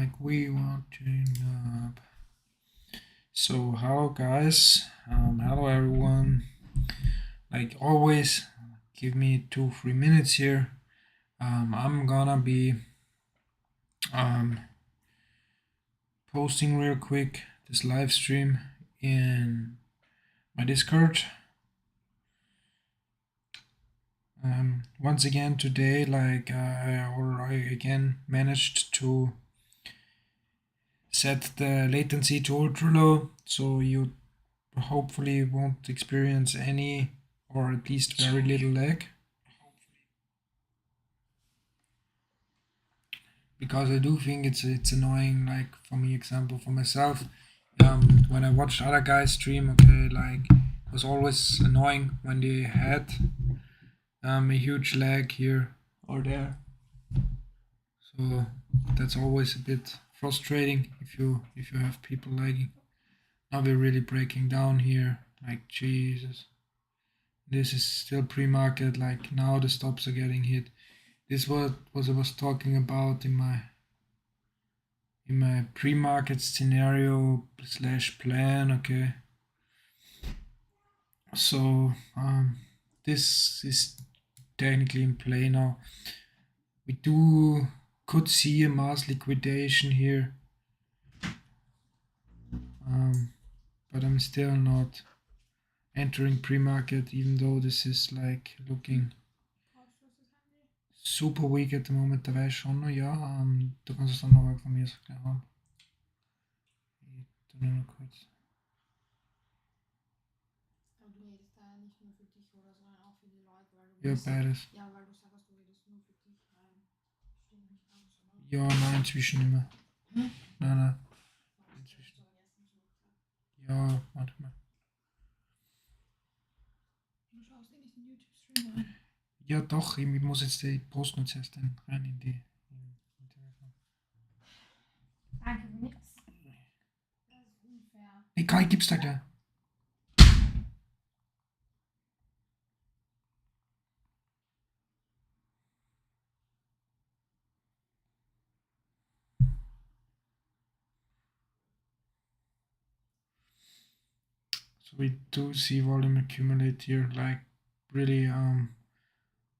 like we watching up. So hello guys, hello everyone. Like always, give me 2-3 minutes here. I'm gonna be um, posting real quick this live stream in my Discord. Once again today, like I again managed to set the latency to ultra low, so you hopefully won't experience any or at least very little lag, because I do think it's annoying, like for me, example for myself, when I watched other guys stream, okay, like it was always annoying when they had a huge lag here or there, so that's always a bit frustrating if you have people lagging. Now we're really breaking down here, like Jesus. This is still pre-market, like now the stops are getting hit. This was I was talking about in my pre-market scenario slash plan, okay. So this is technically in play now. We could see a mass liquidation here, but I'm still not entering pre-market, even though this is like looking super weak at the moment. Da weiß ich schon, ja, du kannst es dann noch von mir gleich haben. Ich tu nur noch kurz. Ja, beides. Ja, nein, inzwischen nicht mehr. Nein. Inzwischen. Ja, warte mal. Ja, doch, ich muss jetzt die posten jetzt erst rein in die. Danke für nichts. Das ist unfair. Egal, gib's da gleich. So we do see volume accumulate here, like really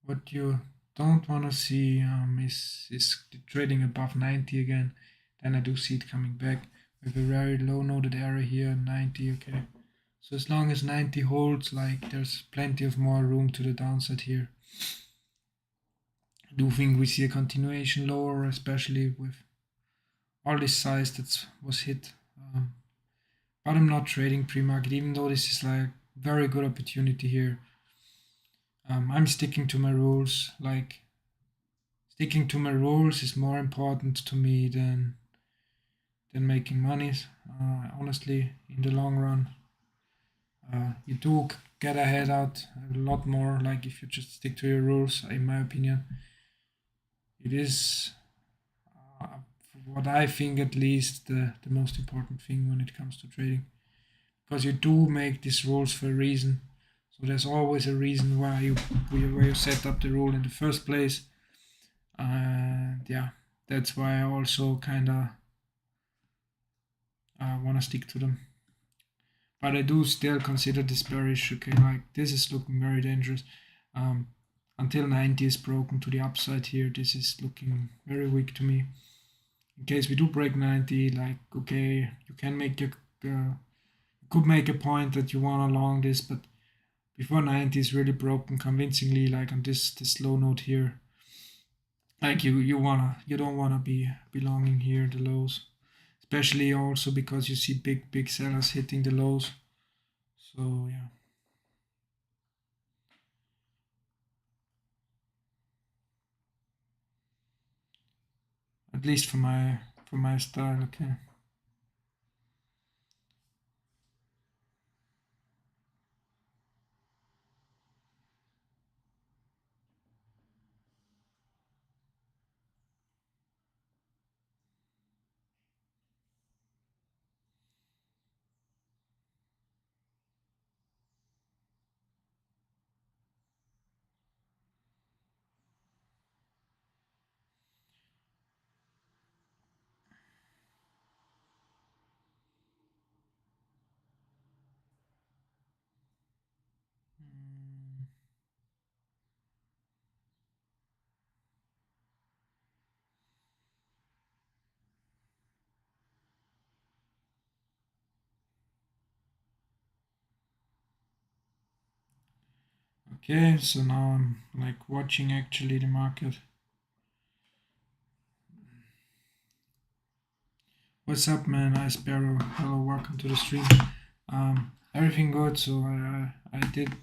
what you don't want to see is the trading above 90 again. Then I do see it coming back with a very low noted area here, 90, okay. So as long as 90 holds, like there's plenty of more room to the downside here. I do think we see a continuation lower, especially with all this size that was hit. But I'm not trading pre-market, even though this is like very good opportunity here. I'm sticking to my rules. Like sticking to my rules is more important to me than making money. Honestly, in the long run, you do get ahead out a lot more. Like if you just stick to your rules, in my opinion, it is what I think at least the most important thing when it comes to trading, because you do make these rules for a reason. So there's always a reason why you set up the rule in the first place. And yeah, that's why I also kind of want to stick to them. But I do still consider this bearish. Okay, like this is looking very dangerous. Until 90 is broken to the upside here, this is looking very weak to me. In case we do break 90, like okay, you can make a could make a point that you want to long this, but before 90 is really broken convincingly, like on this low note here, like you don't wanna be belonging here the lows, especially also because you see big sellers hitting the lows. So yeah, at least for my style, okay. Okay, so now I'm like watching actually the market. What's up, man? Ice Sparrow. Hello, welcome to the stream. Everything good. So I did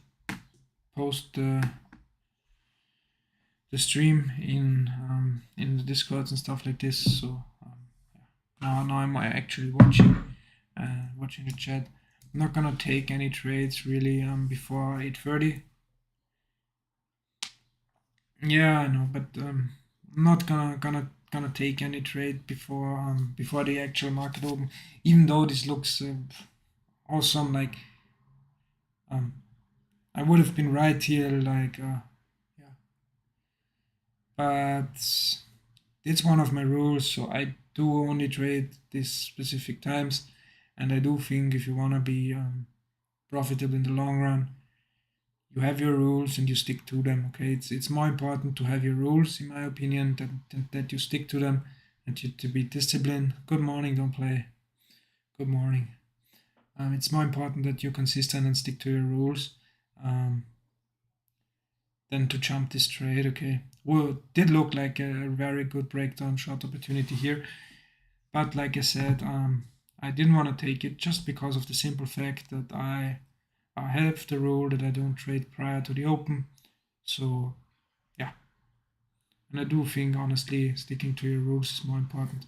post the stream in the discords and stuff like this. So now I'm actually watching the chat. I'm not gonna take any trades really before 8:30. Yeah, I know, but I'm not gonna take any trade before the actual market open. Even though this looks awesome, like um, I would have been right here, like yeah, but it's one of my rules, so I do only trade these specific times, and I do think if you wanna be profitable in the long run, you have your rules and you stick to them. Okay, it's more important to have your rules, in my opinion, that you stick to them and to be disciplined. Good morning, don't play. Good morning. It's more important that you're consistent and stick to your rules um, than to jump this trade. Okay, well, did look like a very good breakdown short opportunity here, but like I said, I didn't want to take it just because of the simple fact that I have the rule that I don't trade prior to the open. So yeah, and I do think honestly sticking to your rules is more important.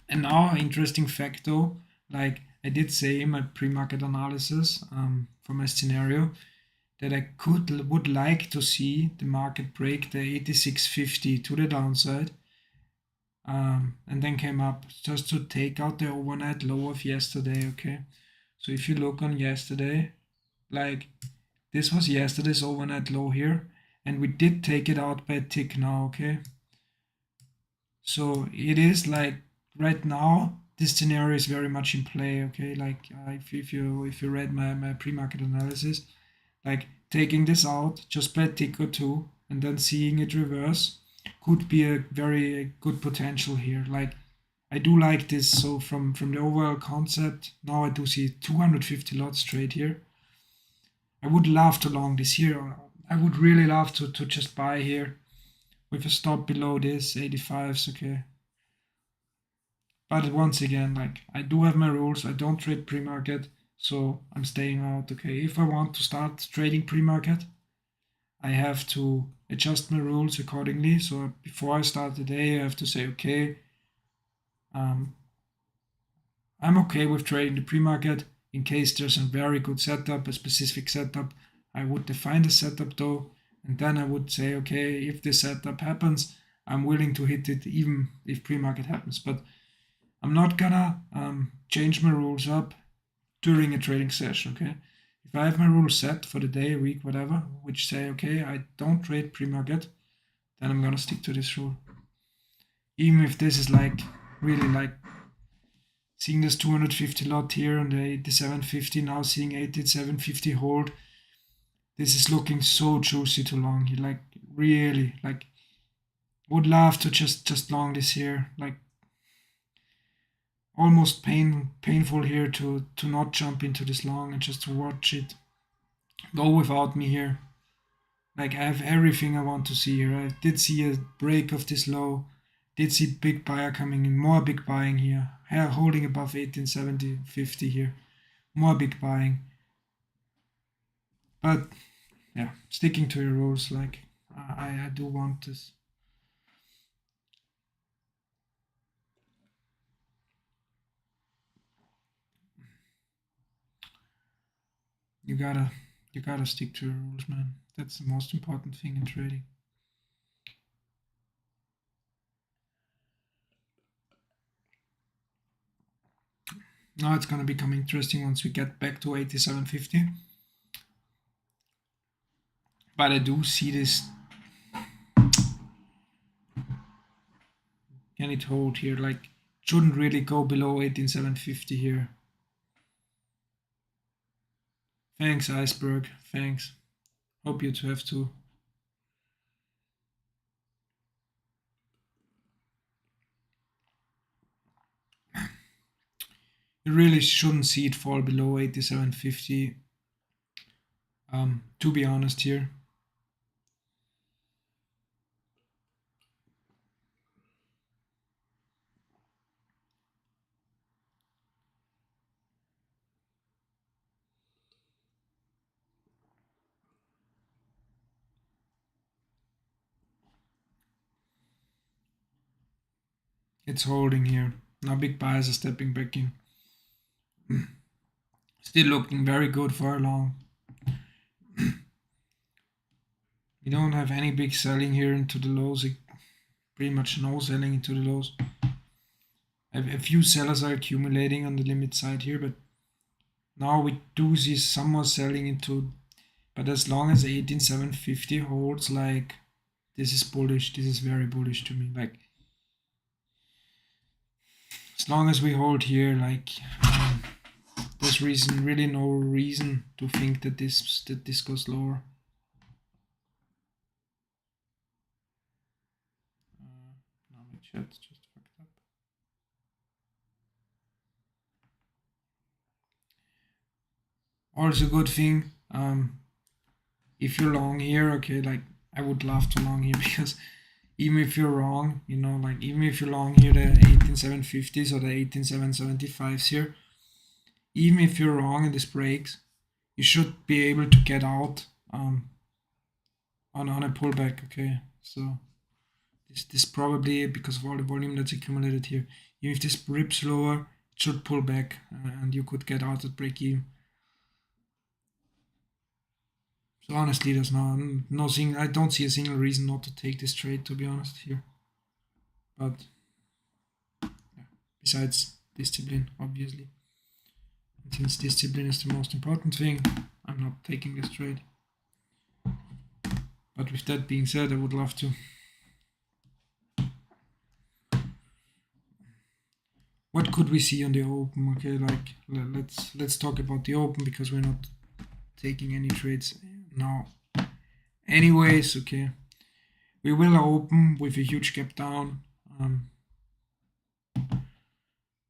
And now, interesting fact though, like I did say in my pre-market analysis for my scenario that I would like to see the market break the 8650 to the downside, and then came up just to take out the overnight low of yesterday. Okay, so if you look on yesterday, like this was yesterday's overnight low here, and we did take it out by a tick now. Okay, so it is like right now this scenario is very much in play. Okay, like if you read my pre-market analysis, like taking this out just by a tick or two and then seeing it reverse could be a very good potential here. Like I do like this. So from the overall concept, now I do see 250 lots straight here. I would love to long this here. I would really love to just buy here with a stop below this 85s. Okay, but once again, like I do have my rules. I don't trade pre-market, so I'm staying out. Okay, if I want to start trading pre-market, I have to adjust my rules accordingly. So before I start the day, I have to say, okay, um, I'm okay with trading the pre-market. In case there's a very good setup, a specific setup, I would define the setup though, and then I would say, okay, if this setup happens, I'm willing to hit it even if pre-market happens. But I'm not gonna change my rules up during a trading session. Okay, if I have my rules set for the day, week, whatever, which say, okay, I don't trade pre-market, then I'm gonna stick to this rule. Even if this is like really like seeing this 250 lot here on the 8750, now seeing 8750 hold. This is looking so juicy to long. You like really like would love to just long this here. Like almost painful here to not jump into this long and just to watch it go without me here. Like I have everything I want to see here. I did see a break of this low. Did see big buyer coming in, more big buying here. Holding above 1870, 50 here. More big buying. But yeah, sticking to your rules, like I do want this. You gotta you gotta stick to your rules, man. That's the most important thing in trading. Now it's gonna become interesting once we get back to 8750. But I do see this. Can it hold here? Like shouldn't really go below 18750 here. Thanks, Iceberg. Thanks. Hope you two have too. You really shouldn't see it fall below 8750 To be honest here. It's holding here. Now big buyers are stepping back in. Still looking very good for a long. We don't have any big selling here into the lows. Pretty much no selling into the lows. A few sellers are accumulating on the limit side here, but now we do see some more selling into. But as long as 18750 holds, like, this is bullish. This is very bullish to me. Like, as long as we hold here, like, there's really no reason to think that this goes lower. Now my chat's just fucked up. Also, good thing, if you're long here, okay, like, I would love to long here because even if you're wrong, you know, like, even if you're long here, the 18750s or the 18775s here, even if you're wrong and this breaks, you should be able to get out on a pullback. Okay, so this probably, because of all the volume that's accumulated here, even if this rips lower, it should pull back and you could get out at break even. So honestly, there's no single. I don't see a single reason not to take this trade, to be honest here. But yeah, besides discipline, obviously, and since discipline is the most important thing, I'm not taking this trade. But with that being said, I would love to. What could we see on the open? Okay, like, let's talk about the open because we're not taking any trades now. Anyways, okay, we will open with a huge gap down.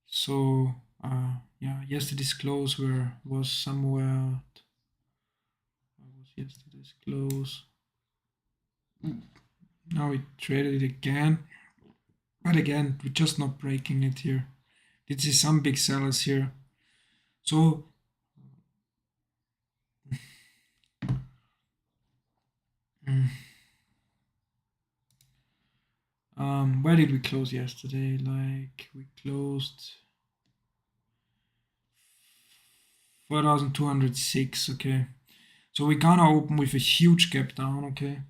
So yeah, yesterday's close was somewhere. What was yesterday's close? Now we traded it again, but again we're just not breaking it here. Did see some big sellers here, so where did we close yesterday? Like, we closed 4,206. Okay, so we're gonna open with a huge gap down. Okay,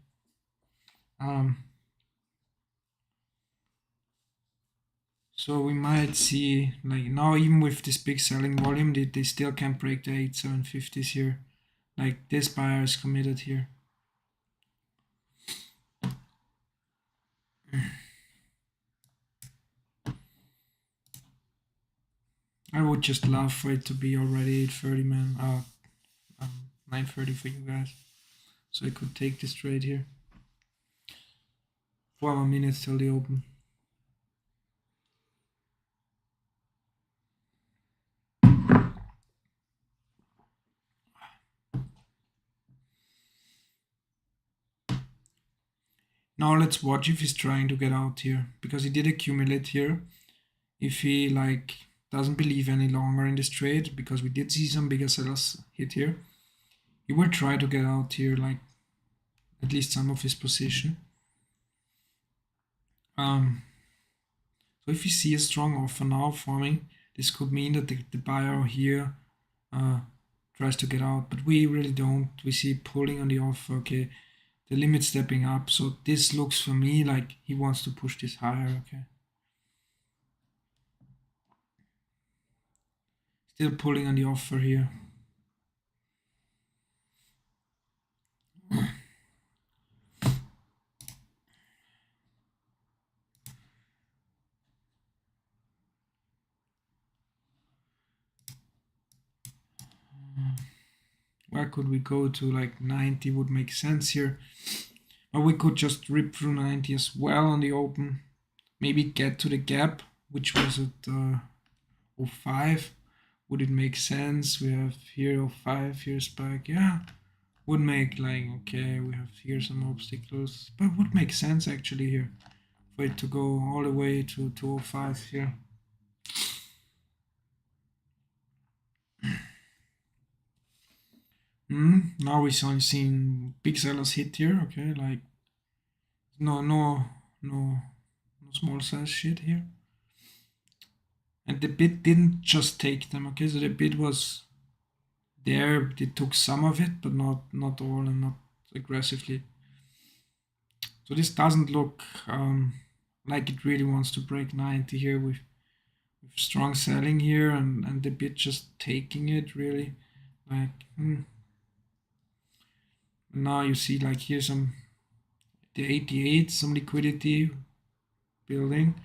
so we might see, like, now even with this big selling volume, they still can't break the 8750s here. Like, this buyer is committed here. I would just love for it to be already 8:30, man. 9:30 for you guys, so I could take this trade here. 4 more minutes till the open. Now let's watch if he's trying to get out here, because he did accumulate here. If he, like, doesn't believe any longer in this trade, because we did see some bigger sellers hit here, he will try to get out here, like, at least some of his position. So if you see a strong offer now forming, this could mean that the buyer here tries to get out, but we really don't. We see pulling on the offer. Okay, the limit stepping up, so this looks for me like he wants to push this higher. Okay, still pulling on the offer here. Where could we go to? Like 90 would make sense here, but we could just rip through 90 as well on the open. Maybe get to the gap, which was at 05. Would it make sense? We have here 05, here's back. Yeah, would make like, okay, we have here some obstacles, but would make sense actually here for it to go all the way to 205 here. Now we seen big sellers hit here, okay, like no small size shit here. And the bid didn't just take them, okay, so the bid was there, they took some of it, but not all and not aggressively. So this doesn't look like it really wants to break 90 here with strong selling here and the bid just taking it really like now you see like here some the 88, some liquidity building,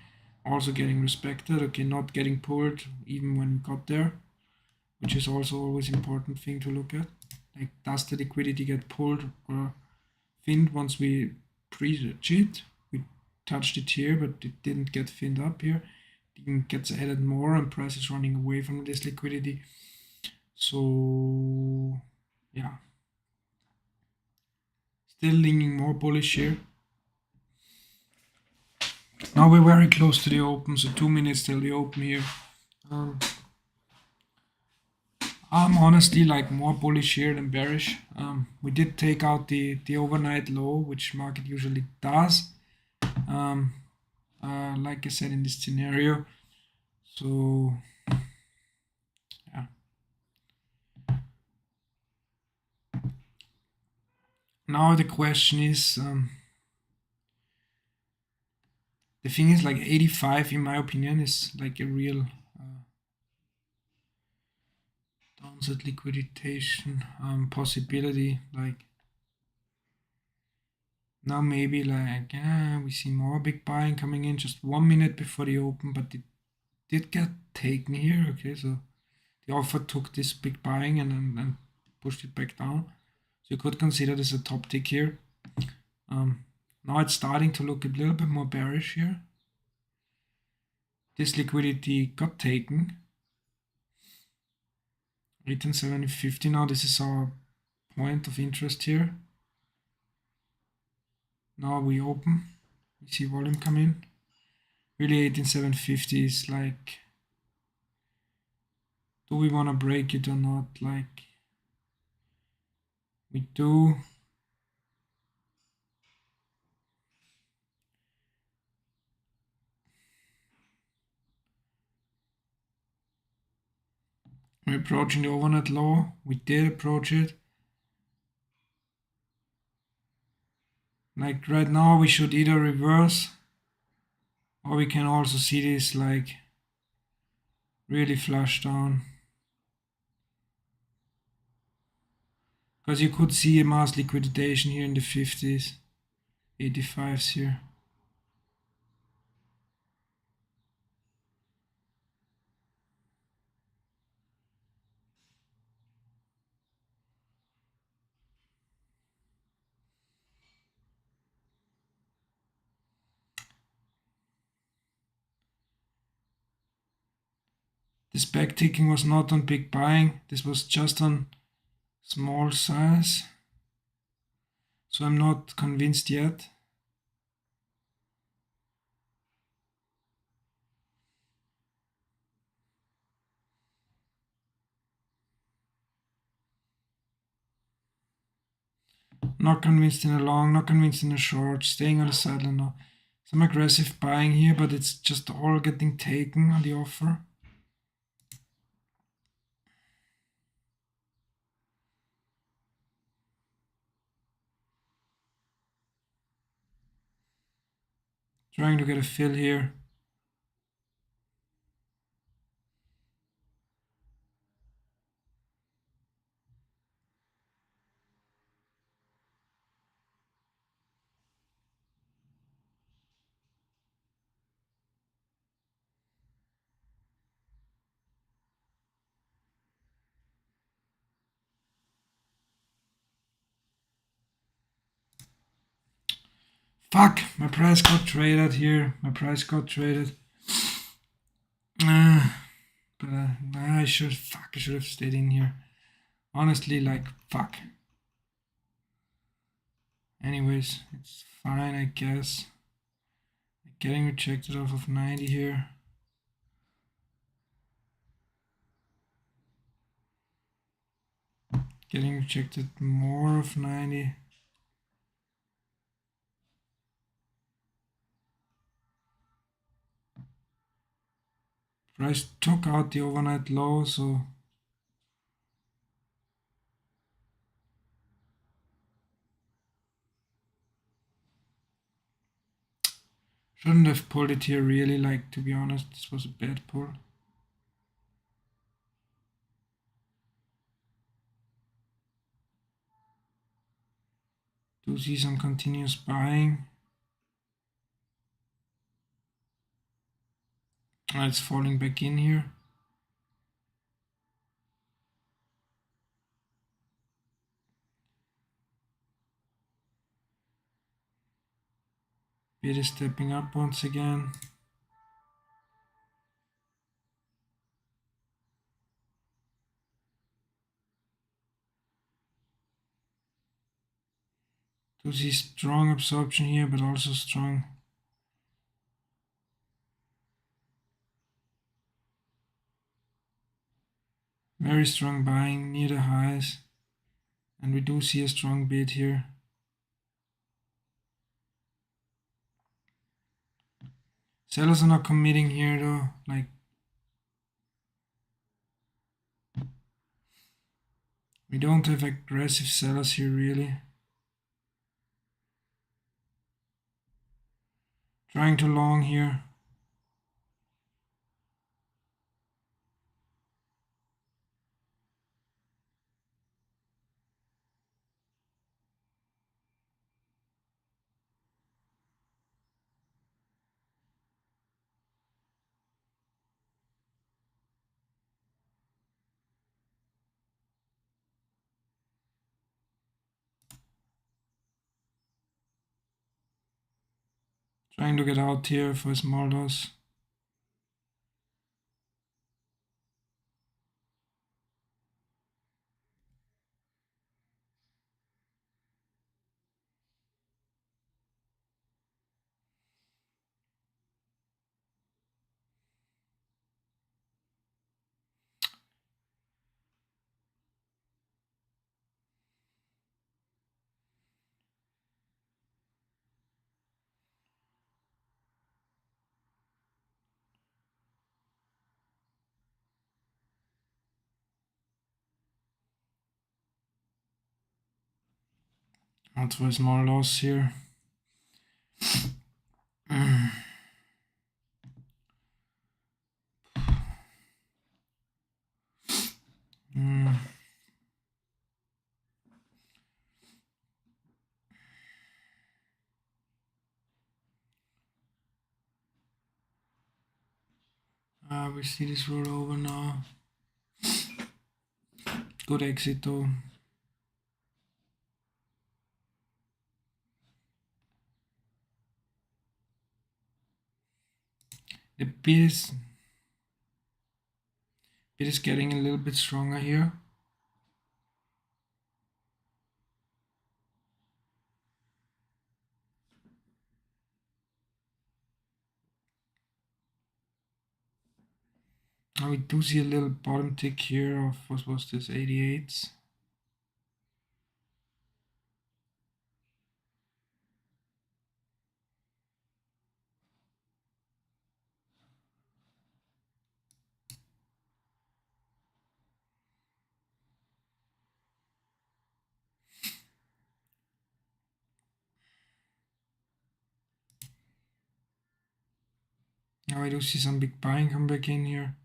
also getting respected, okay, not getting pulled even when we got there, which is also always important thing to look at. Like, does the liquidity get pulled or thinned once we pre-reach it? We touched it here, but it didn't get thinned up here. It even gets added more and price is running away from this liquidity. So yeah, still leaning more bullish here. Now we're very close to the open, so 2 minutes till the open here. I'm honestly like more bullish here than bearish. We did take out the overnight low, which market usually does. Like I said in this scenario. So yeah. Now the question is, the thing is like 85 in my opinion is like a real downside liquidation possibility. Like now maybe like we see more big buying coming in just 1 minute before the open, but it did get taken here. Okay, so the offer took this big buying and pushed it back down. So you could consider this a top tick here. Now it's starting to look a little bit more bearish here. This liquidity got taken. 18,750 now. This is our point of interest here. Now we open. We see volume come in. Really 18,750 is like, do we want to break it or not? Like, we do. We're approaching the overnight low. We did approach it. Like right now we should either reverse or we can also see this like really flush down. Because you could see a mass liquidation here in the 50s, 85s here. This back ticking was not on big buying, this was just on small size. So I'm not convinced yet. Not convinced in a long, not convinced in a short, staying on the sideline now. Some aggressive buying here, but it's just all getting taken on the offer. Trying to get a fill here. Fuck, my price got traded here. My price got traded. But I should have stayed in here. Honestly, like, fuck. Anyways, it's fine, I guess. Getting rejected off of 90 here. Getting rejected more of 90. Price took out the overnight low, so shouldn't have pulled it here really, like, to be honest, this was a bad pull. Do see some continuous buying. It's falling back in here. Bid is stepping up once again. Do see strong absorption here, but also strong. Very strong buying near the highs. And we do see a strong bid here. Sellers are not committing here though. Like, we don't have aggressive sellers here really. Trying to long here. Trying to get out here for a small loss. Out for a small loss here. We see this roll over now. Good exit though. The bid is getting a little bit stronger here. Now we do see a little bottom tick here of, what was this, 88s. Now I do see some big buying come back in here.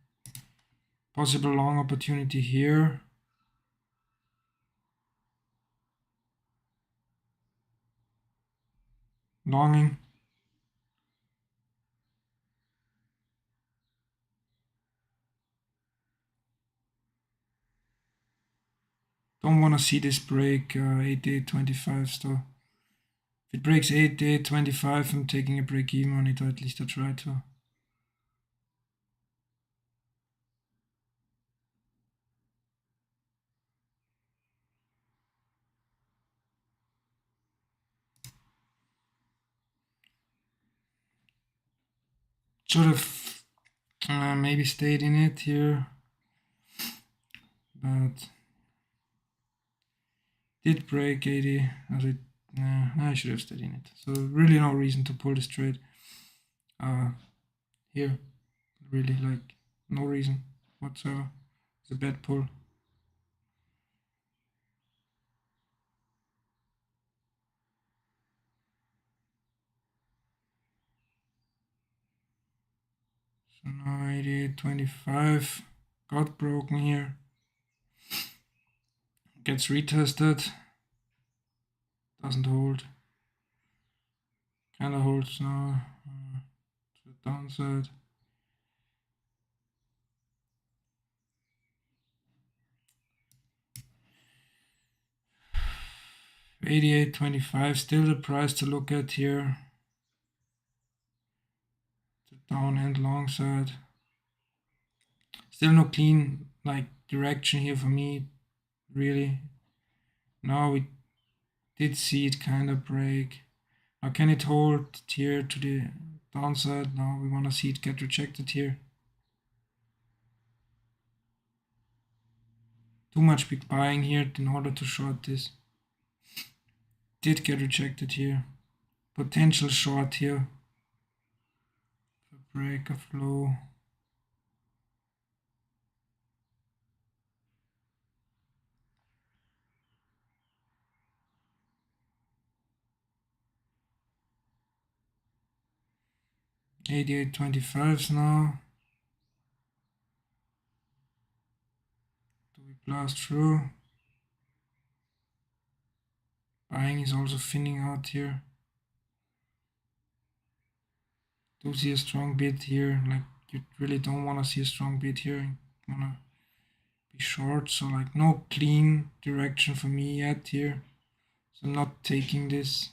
Possible long opportunity here. Longing. Don't want to see this break 88.25 though. If it breaks 88.25, I'm taking a break even on it, or at least I try to. Should have maybe stayed in it here, but did break 80 as it. I should have stayed in it. So really no reason to pull this trade here. Really like no reason whatsoever. It's a bad pull. So now 88.25 got broken here. Gets retested. Doesn't hold. Kinda holds now. To the downside. $88.25, still the price to look at here. The down and long side. Still no clean like direction here for me, really. Now we did see it kind of break. Now can it hold here to the downside? Now we want to see it get rejected here. Too much big buying here in order to short this. Did get rejected here. Potential short here. The break of low. $88.25 now. Do we blast through? Buying is also thinning out here. Do see a strong bid here. Like you really don't want to see a strong bid here. You wanna be short. So like no clean direction for me yet here. So I'm not taking this.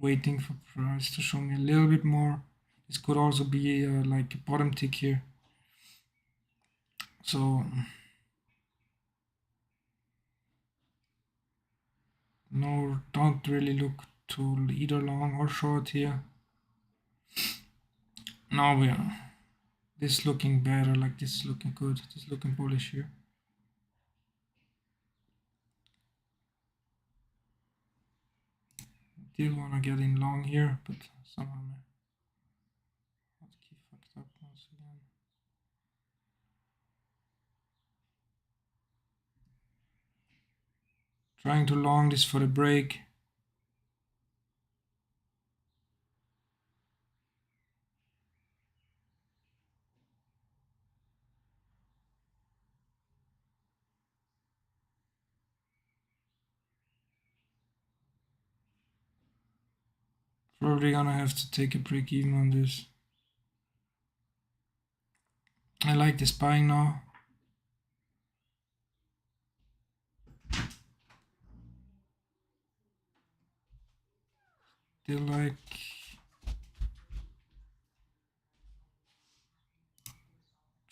Waiting for price to show me a little bit more. This could also be like a bottom tick here. So no, don't really look to either long or short here. Now we are this looking better, like this is looking good, this is looking bullish here. Did want to get in long here, but somehow my hotkey fucked up once again. Trying to long this for the break. Probably gonna have to take a break even on this. I like this buying now. Still like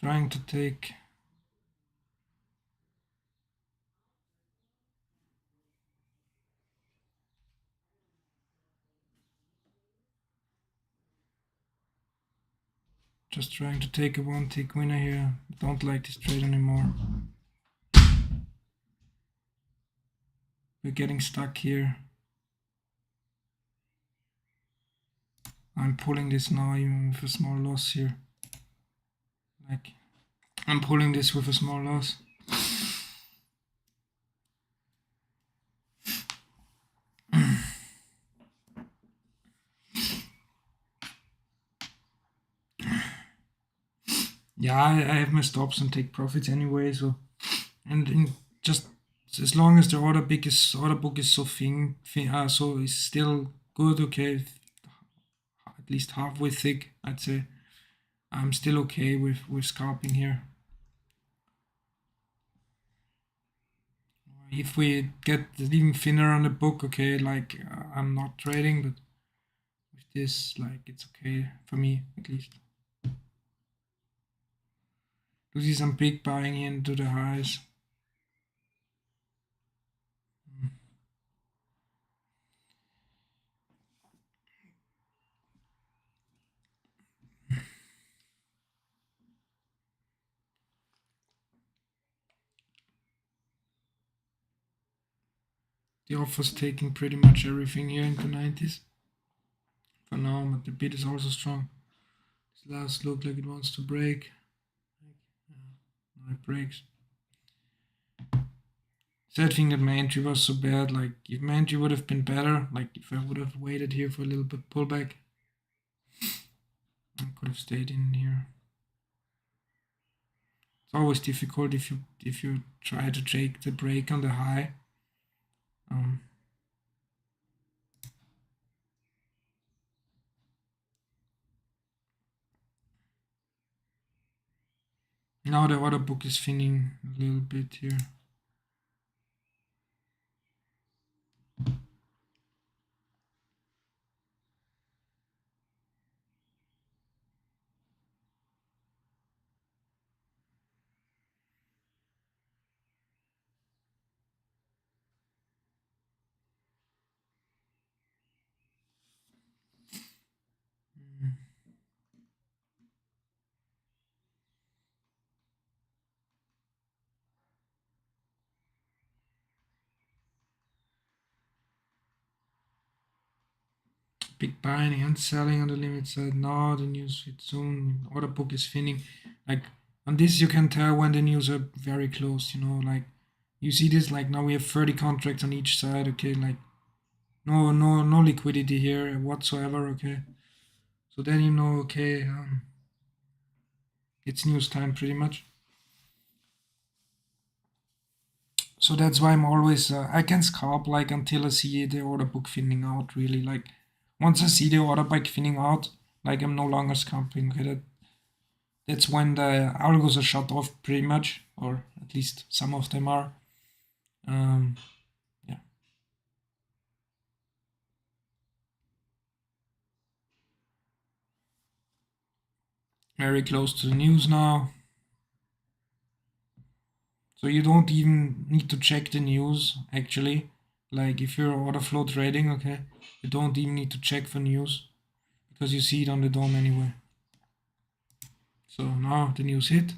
trying to take just trying to take a one tick winner here. Don't like this trade anymore. We're getting stuck here. I'm pulling this now even with a small loss here. Like I'm pulling this with a small loss. Yeah, I have my stops and take profits anyway. So, and just as long as the order book is so so is still good. Okay, at least halfway thick, I'd say. I'm still okay with scalping here. If we get even thinner on the book, okay, like I'm not trading, but with this, like it's okay for me at least. Do see some big buying into the highs. The offer's taking pretty much everything here in the 90s for now, but the bid is also strong. This last look like it wants to break. No, it breaks. Sad thing that my entry was so bad. Like if my entry would have been better, like if I would have waited here for a little bit pullback, I could have stayed in here. It's always difficult if you try to take the break on the high. Now the order book is thinning a little bit here. Big buying and selling on the limit side. Now the news hit soon. Order book is thinning. Like on this, you can tell when the news are very close. You know, like you see this. Like now we have 30 contracts on each side. Okay, like no liquidity here whatsoever. Okay, so then you know. Okay, it's news time pretty much. So that's why I'm always I can scalp like until I see the order book thinning out. Really, like once I see the order book thinning out, like I'm no longer scalping. Okay, that's when the algos are shut off pretty much, or at least some of them are. Yeah. Very close to the news now. So you don't even need to check the news actually. Like if you're order flow trading, okay, you don't even need to check for news because you see it on the DOM anyway. So now the news hit.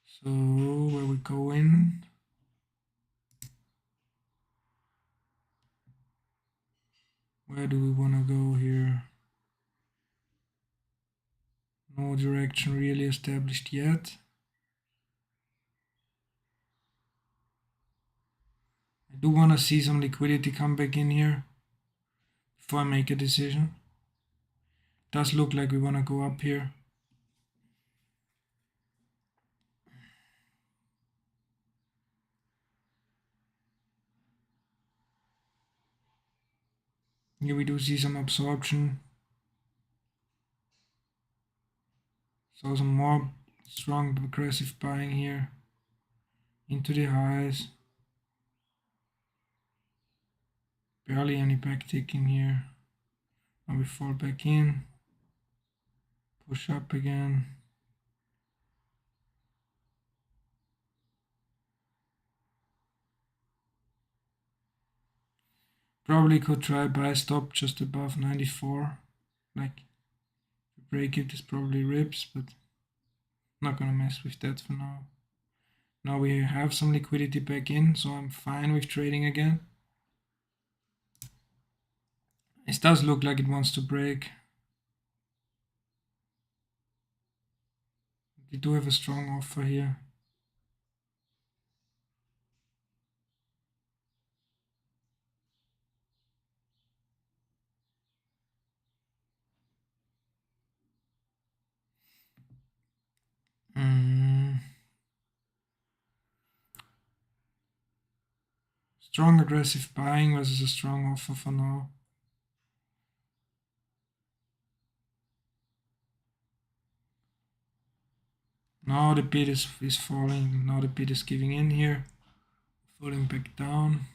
So where we go in? Where do we want to go here? No direction really established yet. I do want to see some liquidity come back in here before I make a decision. Does look like we want to go up here. Here we do see some absorption. So some more strong aggressive buying here into the highs. Barely any back ticking here. Now we fall back in. Push up again. Probably could try buy stop just above 94. Like if we break it, this probably rips, but not gonna mess with that for now. Now we have some liquidity back in, so I'm fine with trading again. It does look like it wants to break. We do have a strong offer here. Strong aggressive buying versus a strong offer for now. Now the bid is falling. Now the bid is giving in here. Falling back down.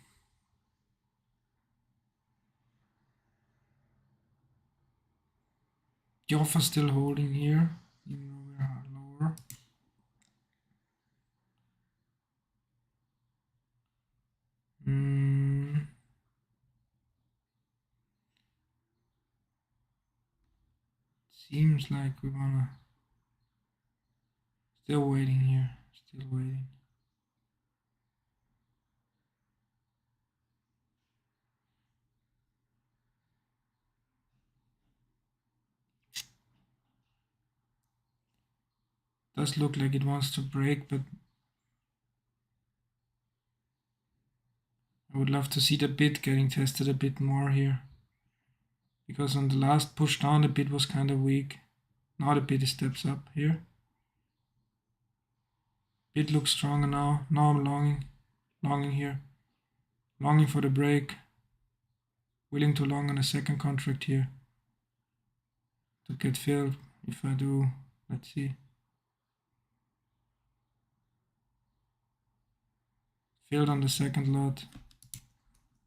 The offer still holding here, even though we're lower. Seems like we wanna still waiting here. Still waiting. Does look like it wants to break, but I would love to see the bid getting tested a bit more here. Because on the last push down, the bid was kind of weak. Now the bid steps up here. Bid looks stronger now. Now I'm longing here. Longing for the break. Willing to long on a second contract here. To get filled. If I do, let's see. Filled on the second lot.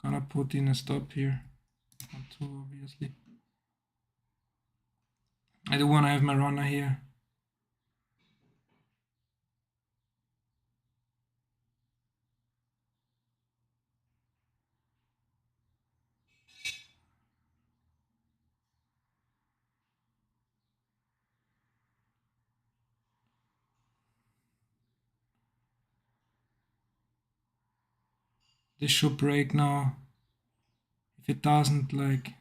Gonna put in a stop here. Not too obviously. I do wanna have my runner here. This should break now. If it doesn't, like,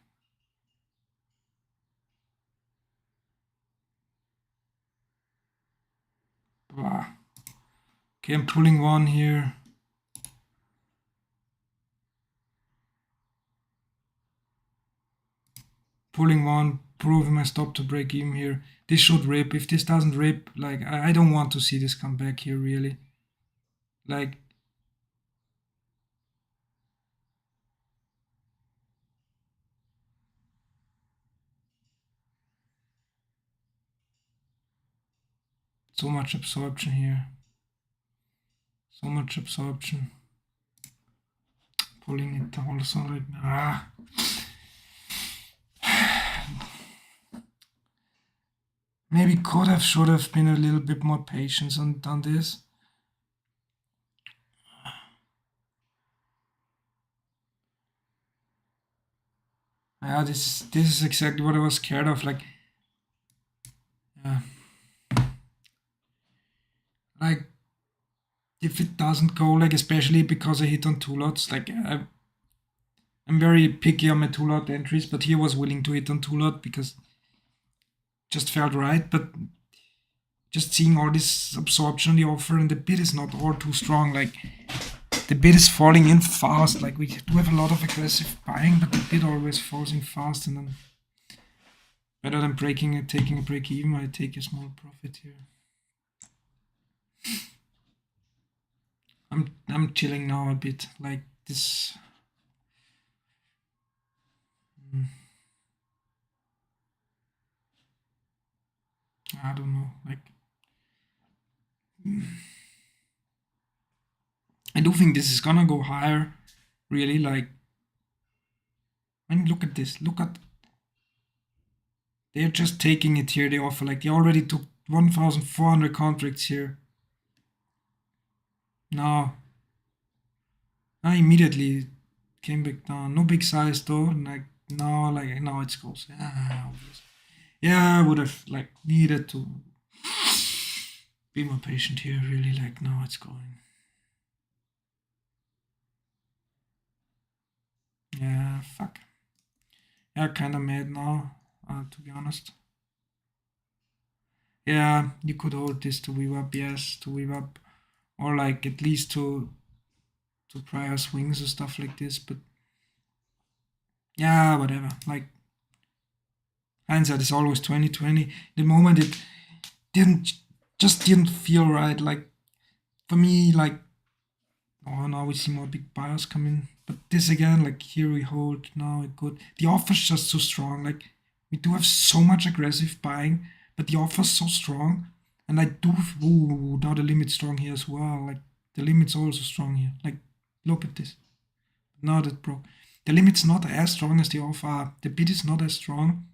blah. Okay, I'm pulling one here. Pulling one, proving my stop to break even here. This should rip. If this doesn't rip, like, I don't want to see this come back here, really. Like, so much absorption here. So much absorption. Pulling it also like, maybe should have been a little bit more patient on this. Yeah, this is exactly what I was scared of. Like, yeah, like if it doesn't go, like especially because I hit on two lots, like I'm very picky on my two lot entries, but he was willing to hit on two lot because just felt right. But just seeing all this absorption on the offer and the bid is not all too strong. Like the bid is falling in fast. Like we do have a lot of aggressive buying, but the bid always falls in fast, and then rather than breaking it, taking a break even, I take a small profit here. I'm chilling now a bit. Like this. I don't know. Like I do think this is gonna go higher. Really, like. I mean, look at this. Look at. They're just taking it here. They offer like they already took 1,400 contracts here. Now, I immediately came back down. No big size though. Like now it goes. Yeah, I would have like needed to be more patient here. Really, like now it's going. Yeah, fuck. Yeah, kind of mad now. To be honest. Yeah, you could hold this to weave up. Yes, to weave up, or like at least to prior swings or stuff like this. But yeah, whatever. Like hindsight is always 2020. The moment it didn't didn't feel right. Like for me, like oh now we see more big buyers come in. But this again, like here we hold now it good. The offer's just so strong. Like we do have so much aggressive buying, but the offer's so strong. And I do ooh, now the limit's strong here as well. Like the limit's also strong here. Like look at this. Now that broke. The limit's not as strong as the offer. The bid is not as strong.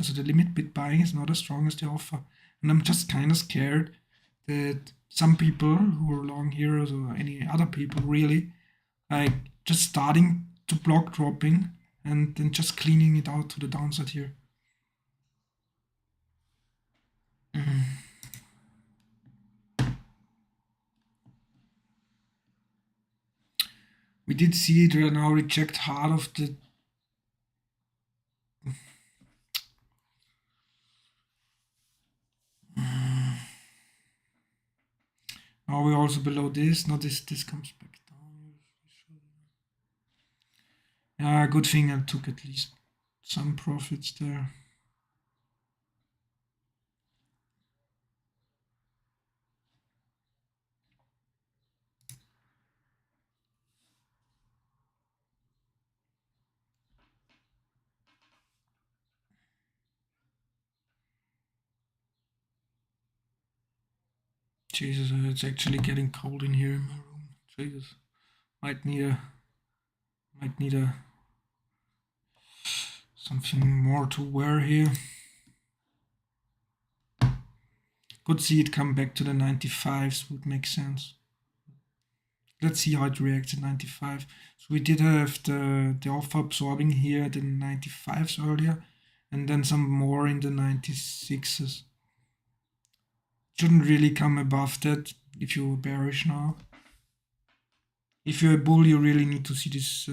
So the limit bid buying is not as strong as the offer. And I'm just kind of scared that some people who are long heroes or any other people really like just starting to block dropping and then just cleaning it out to the downside here. We did see it now reject hard of the Are we also below this? No, this comes back down. Yeah, good thing I took at least some profits there. Jesus, it's actually getting cold in here in my room. Jesus, might need a something more to wear here. Could see it come back to the 95s, would make sense. Let's see how it reacts at 95. So we did have the alpha absorbing here at the 95s earlier, and then some more in the 96s. Shouldn't really come above that if you're bearish now. If you're a bull, you really need to see this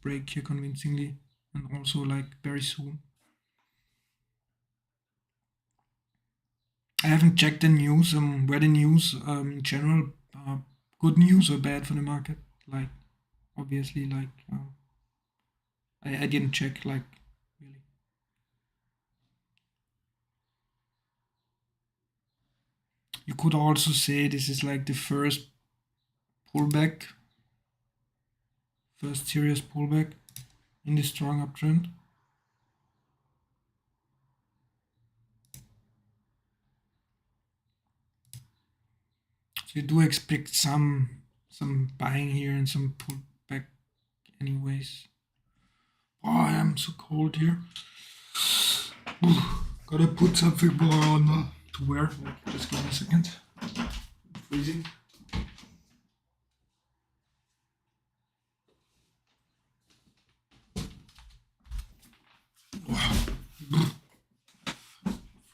break here convincingly, and also like very soon. I haven't checked the news. Where the news in general, good news or bad for the market? Like obviously, like I didn't check like really. You could also say this is like the first pullback, first serious pullback in this strong uptrend. So you do expect some buying here and some pullback anyways. Oh, I am so cold here. Gotta put something more on to wear. Just give me a second. I'm freezing.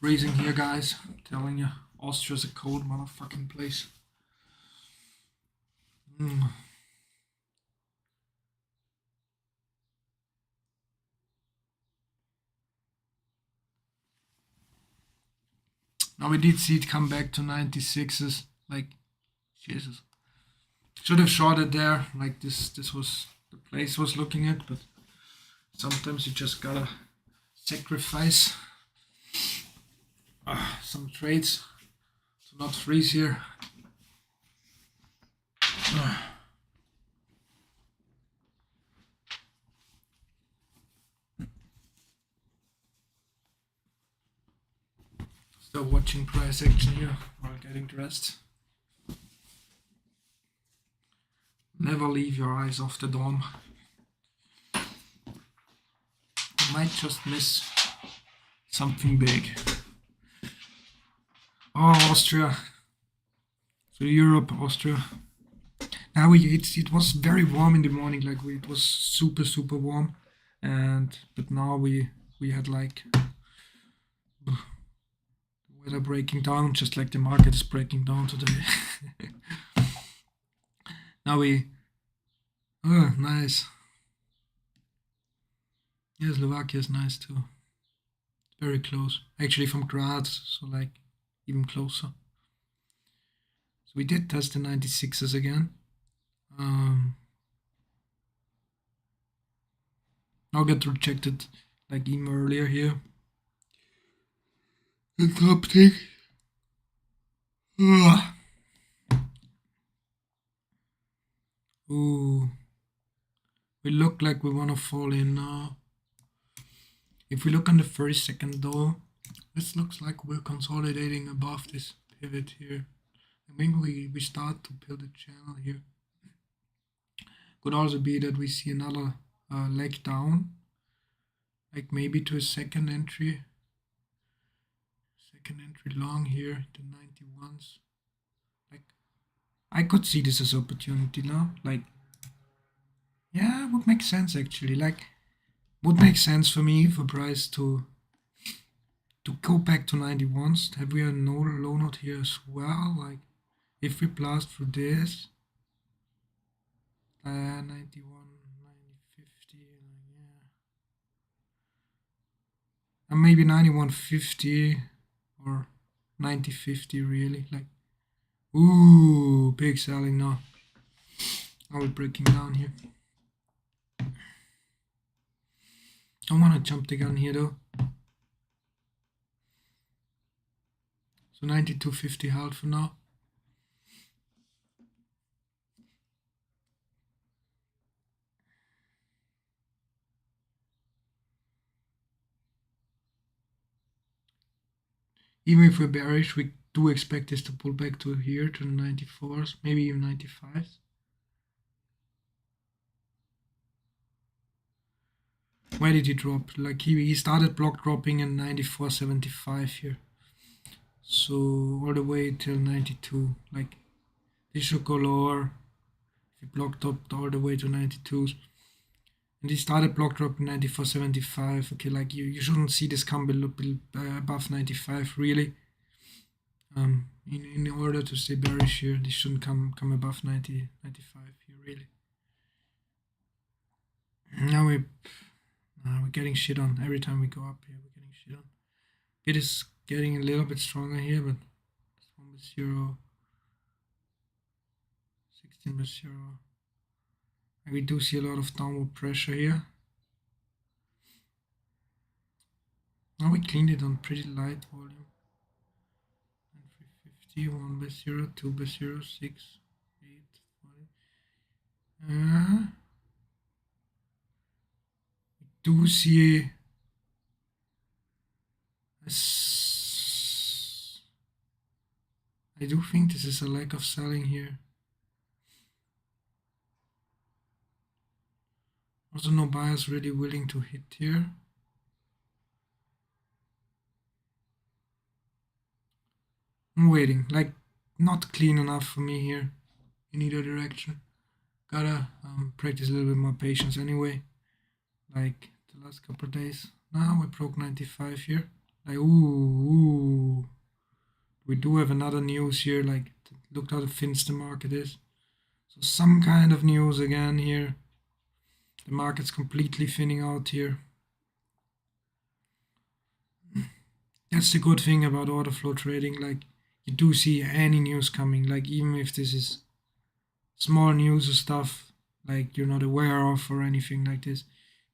Freezing here, guys. I'm telling you, Austria's a cold motherfucking place. Now we did see it come back to 96s. Like, Jesus. Should have shorted there. Like this was the place I was looking at, but sometimes you just gotta sacrifice some trades to not freeze here. Still watching price action here while getting dressed. Never leave your eyes off the dome. You might just miss something big. Oh, Austria. So Europe, Austria. Now it was very warm in the morning, like it was super warm, but now we had like the weather breaking down, just like the market is breaking down today. Now oh, nice. Yeah, Slovakia is nice too. Very close, actually from Graz, so like even closer. So we did test the 96s again. Now get rejected like even earlier here. It's uptick. Ooh. We look like we want to fall in now. If we look on the 30-second though, this looks like we're consolidating above this pivot here. And maybe we start to build a channel here. Could also be that we see another leg down, like maybe to a second entry long here, the 91s. Like, I could see this as opportunity now. Like, yeah, it would make sense actually. Like, would make sense for me for price to go back to 91s. Have we a no low note here as well? Like, if we blast through this, 91, 9050, yeah, and maybe 9150 or 9050 really. Like, Ooh, big selling now. Now we're breaking down here. I want to jump the gun here though. So 92.50 held for now. Even if we're bearish, we do expect this to pull back to here, to the 94s, maybe even 95s. Where did he drop? Like he started block dropping in 94.75 here. So all the way till 92. Like this should go lower. If he blocked up all the way to 92s. And he started block dropping 94.75. Okay, like you shouldn't see this come below, above 95 really. In order to stay bearish here, this shouldn't come above 90, 95 here really. Now we're getting shit on every time we go up here. We're getting shit on. It is getting a little bit stronger here, but 1/0, 16/0. And we do see a lot of downward pressure here. Now we cleaned it on pretty light volume. 350, 1/0, 2/0, 6, 8, 40. We do see I do think this is a lack of selling here. Also no buyers really willing to hit here. I'm waiting, like not clean enough for me here in either direction. Gotta practice a little bit more patience anyway, like the last couple of days. Now we broke 95 here. Like ooh. We do have another news here, like look how thin the market is. So some kind of news again here. The market's completely thinning out here. That's the good thing about order flow trading, like you do see any news coming, like even if this is small news or stuff like you're not aware of or anything like this,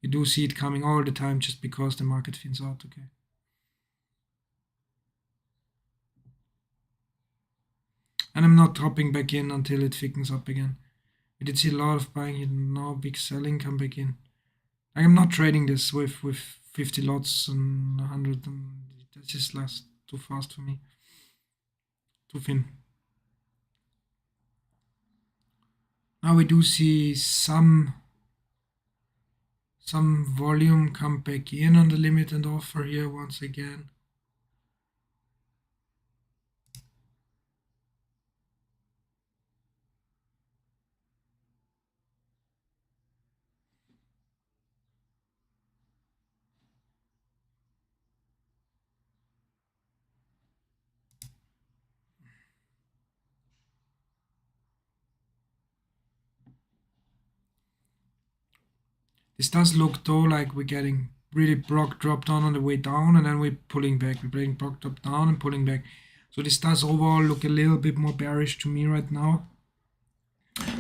you do see it coming all the time just because the market thins out. Okay. And I'm not dropping back in until it thickens up again. We did see a lot of buying here, now big selling come back in. Like I'm not trading this with 50 lots and 100, and that just lasts too fast for me. Too thin. Now we do see some volume come back in on the limit and offer here once again. This does look though like we're getting really block drop down on the way down, and then we're pulling back. We're playing block drop down and pulling back. So this does overall look a little bit more bearish to me right now.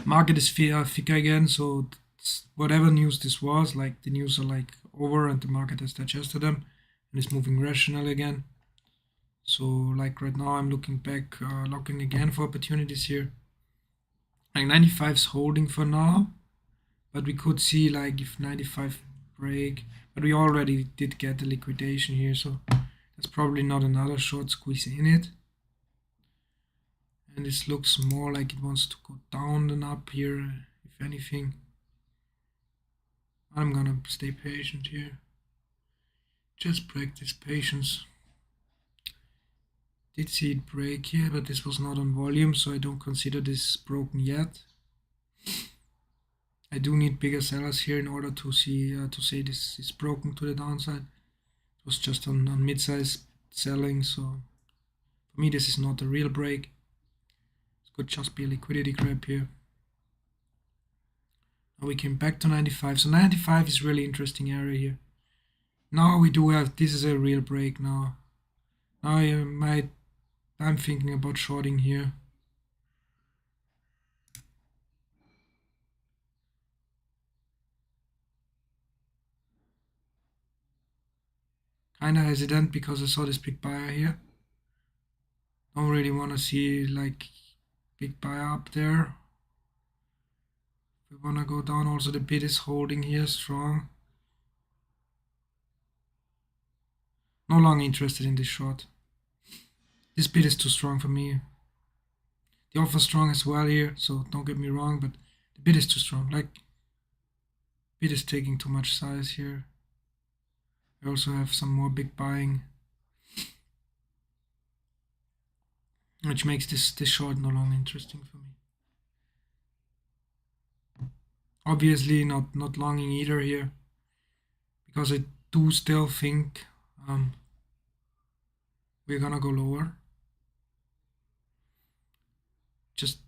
Market is thicker again, so whatever news this was, like the news are like over and the market has digested them and is moving rational again. So like right now I'm looking back, looking again for opportunities here. Like 95 is holding for now, but we could see like if 95 break, but we already did get the liquidation here, so that's probably not another short squeeze in it. And this looks more like it wants to go down than up here, if anything. I'm gonna stay patient here. Just practice patience. Did see it break here, but this was not on volume, so I don't consider this broken yet. I do need bigger sellers here in order to see to say this is broken to the downside. It was just on mid-size selling, so for me this is not a real break. It could just be a liquidity grab here. Now we came back to 95, so 95 is really interesting area here. Now we do have, this is a real break now. Now I'm thinking about shorting here. Kinda hesitant because I saw this big buyer here. Don't really want to see like big buyer up there. We want to go down. Also the bid is holding here strong. No longer interested in this short. This bid is too strong for me. The offer strong as well here, so don't get me wrong, but the bid is too strong. Like, bid is taking too much size here. I also have some more big buying, which makes this short no longer interesting for me. Obviously not longing either here, because I do still think we're gonna go lower. Just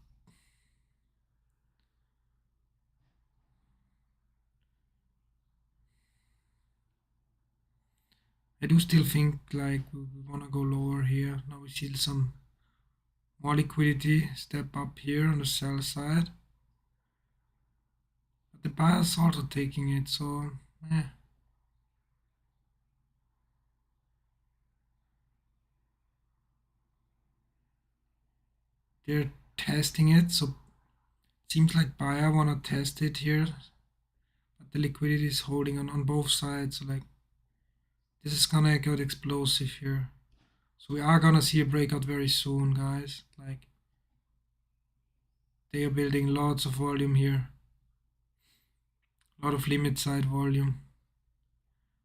I do still think like we wanna go lower here. Now we see some more liquidity step up here on the sell side. But the buyer's also taking it, so they're testing it, so it seems like buyer wanna test it here. But the liquidity is holding on both sides, so like this is gonna get explosive here. So we are gonna see a breakout very soon, guys. Like they are building lots of volume here. A lot of limit side volume.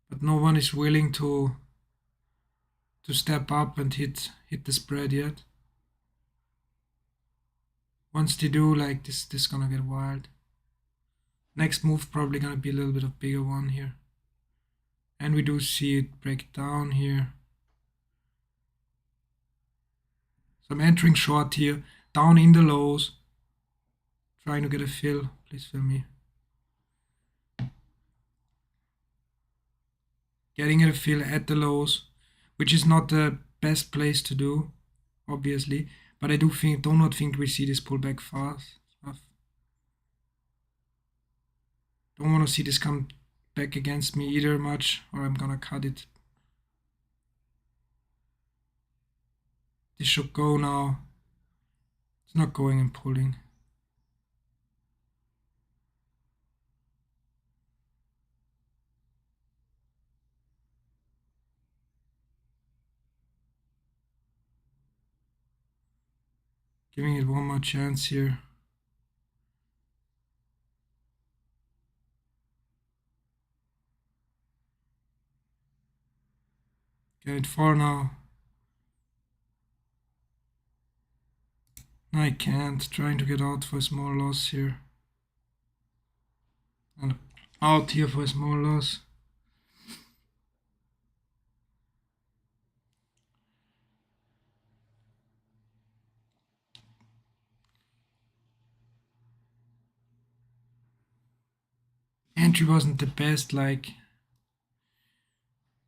But no one is willing to step up and hit the spread yet. Once they do, like this gonna get wild. Next move probably gonna be a little bit of bigger one here. And we do see it break down here. So I'm entering short here, down in the lows, trying to get a fill. Please fill me. Getting a fill at the lows, which is not the best place to do, obviously. But I do not think we see this pullback fast. Don't want to see this come back against me either much, or I'm gonna cut it. This should go now. It's not going and pulling. Giving it one more chance here. Get it for now. I can't. Trying to get out for a small loss here. And out here for a small loss. Entry wasn't the best, like,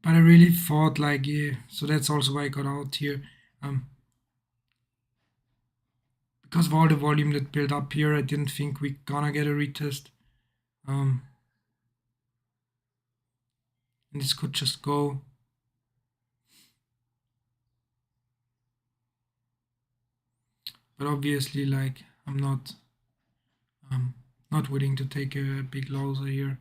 but I really thought like, yeah, so that's also why I got out here. Because of all the volume that built up here, I didn't think we gonna get a retest. And this could just go. But obviously, like, I'm not willing to take a big loss here.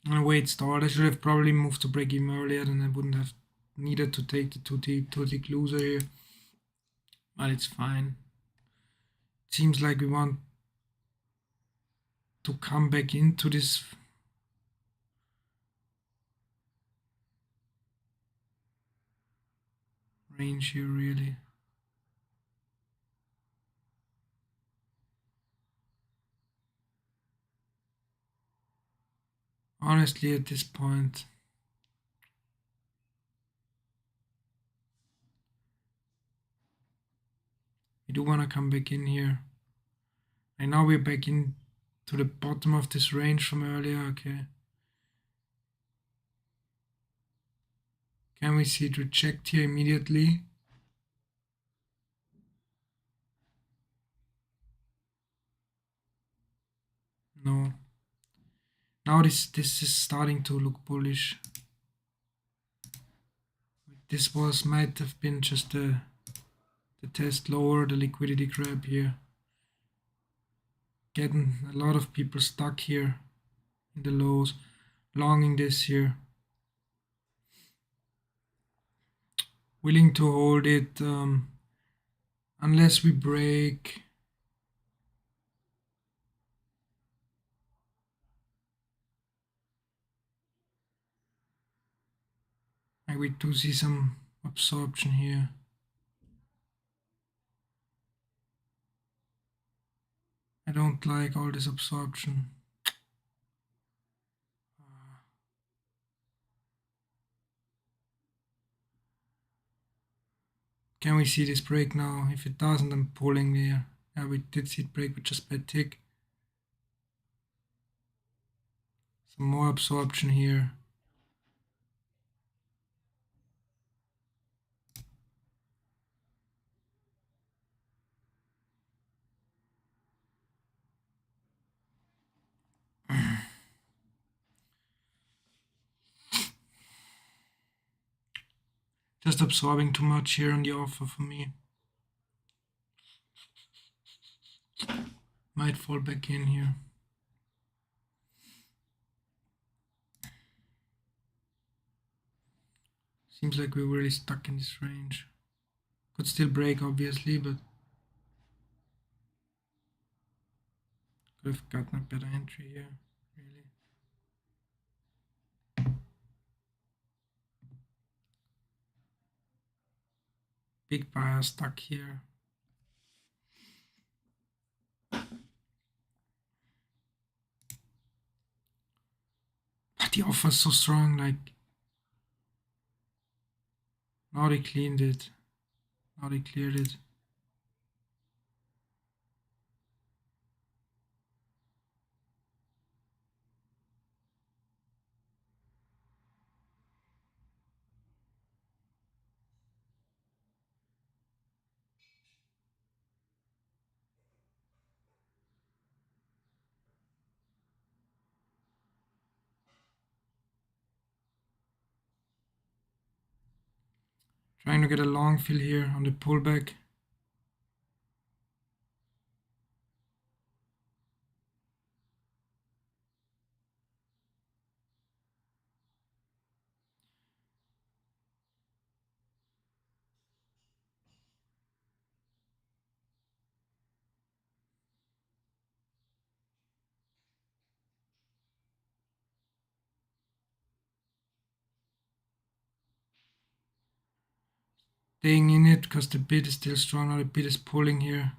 And a wait stalled. I should have probably moved to break even earlier, then I wouldn't have needed to take the two tick loser here. But it's fine. It seems like we want to come back into this range here, really. Honestly, at this point, we do want to come back in here. And now we're back in to the bottom of this range from earlier. Okay. Can we see it reject here immediately? No. Now this is starting to look bullish. This was might have been just the test lower, the liquidity grab here. Getting a lot of people stuck here in the lows, longing this here. Willing to hold it unless we break. And we do see some absorption here. I don't like all this absorption. Can we see this break now? If it doesn't, I'm pulling there. Yeah, we did see it break with just by tick. Some more absorption here. Just absorbing too much here on the offer for me. Might fall back in here. Seems like we're really stuck in this range. Could still break, obviously, but could have gotten a better entry here, really. Big buyer stuck here. But the offer's so strong, like. Now they cleaned it. Now they cleared it. Trying to get a long fill here on the pullback. Staying in it because the bid is still strong. Now the bid is pulling here.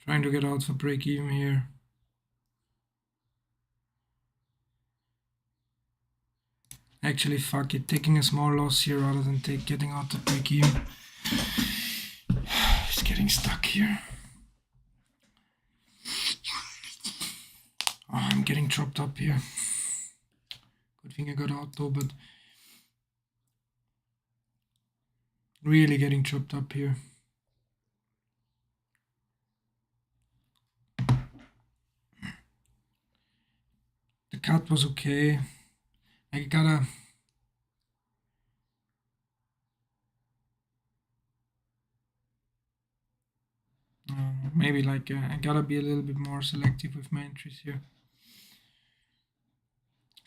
Trying to get out for break even here. Actually, fuck it. Taking a small loss here rather than getting out to break even. It's getting stuck here. Oh, I'm getting chopped up here. Good thing I got out though, but really getting chopped up here. The cut was okay. I gotta maybe like I gotta be a little bit more selective with my entries here.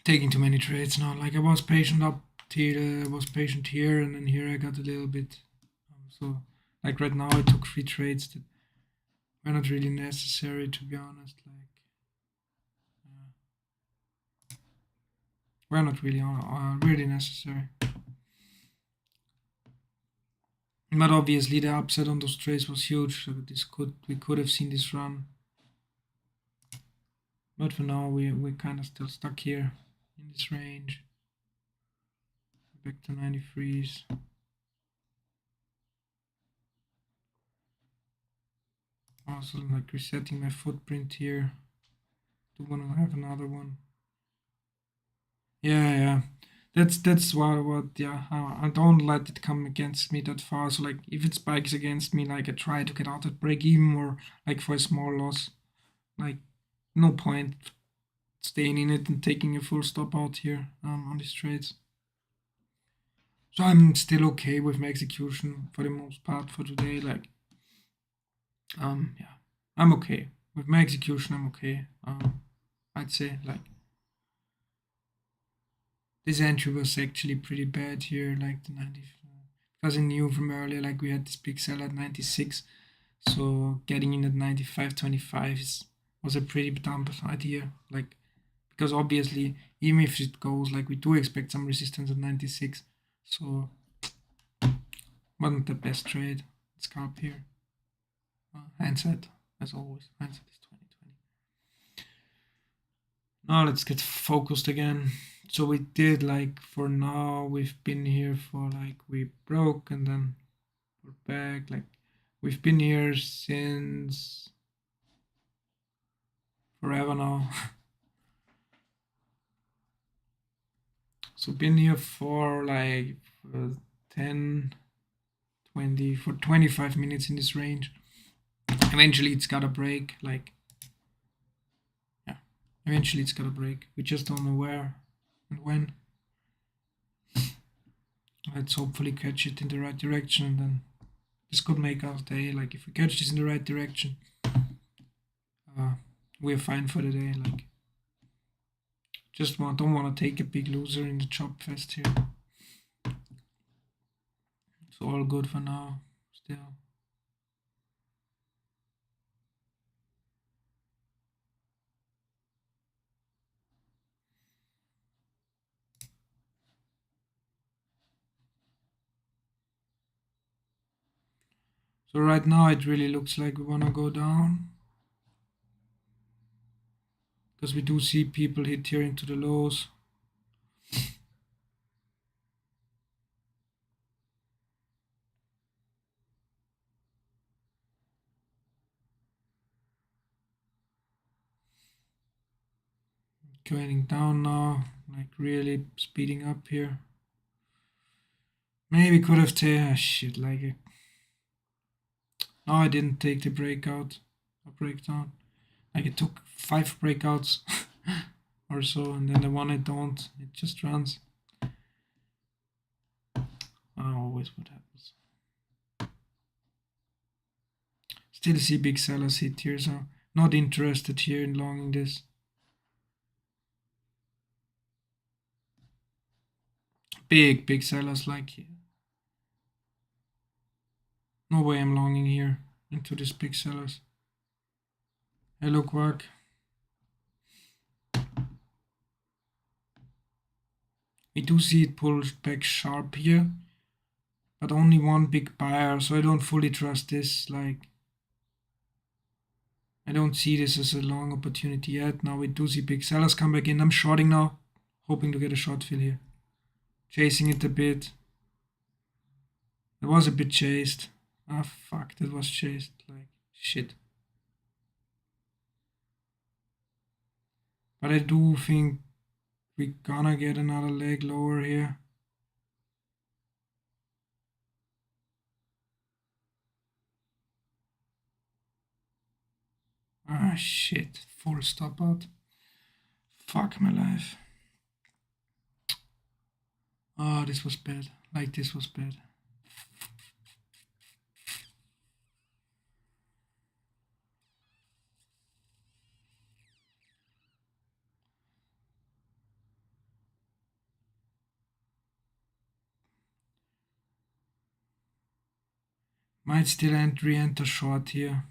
Taking too many trades now. Like I was patient up till was patient here, and then here I got a little bit. So like right now I took 3 trades that were not really necessary, to be honest. Like were not really really necessary. But obviously the upside on those trades was huge. So we could have seen this run. But for now we kind of still stuck here in this range. Back to 93s. Also like resetting my footprint here. Do want to have another one. Yeah. That's what yeah. I don't let it come against me that far. So like if it spikes against me, like I try to get out at break even or like for a small loss. Like no point staying in it and taking a full stop out here on these trades. So I'm still okay with my execution for the most part for today. Like yeah, I'm okay with my execution. I'm okay. I'd say like this entry was actually pretty bad here, like the 90, because I knew from earlier like we had this big sell at 96, so getting in at 95.25 was a pretty dumb idea. Like because obviously even if it goes like we do expect some resistance at 96, so wasn't the best trade. Scalp here. Hindsight, as always. Hindsight is 2020. Now let's get focused again. So we did like for now we've been here for like we broke and then we're back. Like we've been here since forever now. So been here for like 10, 20, for 25 minutes in this range. Eventually it's gotta break. Like yeah, eventually it's gotta break. We just don't know where and when. Let's hopefully catch it in the right direction and then this could make our day. Like if we catch this in the right direction, we're fine for the day. Like don't want to take a big loser in the chop fest here. It's all good for now. Still. So right now it really looks like we want to go down. Because we do see people hit here into the lows. Going down now, like really speeding up here. Maybe could have taken shit like it. No, I didn't take the breakout or breakdown. Like it took 5 breakouts or so, and then the one I don't, it just runs. Always what happens. Still see big sellers hit here, so not interested here in longing this. Big sellers like here. No way I'm longing here into these big sellers. Hello, Quark. We do see it pull back sharp here, but only one big buyer, so I don't fully trust this. Like, I don't see this as a long opportunity yet. Now we do see big sellers come back in. I'm shorting now, hoping to get a short fill here. Chasing it a bit. It was a bit chased. Ah, fuck, that was chased. Like, shit. But I do think we're gonna get another leg lower here. Ah, shit. Full stop out. Fuck my life. Oh, this was bad. Like, this was bad. Might still re-enter short here.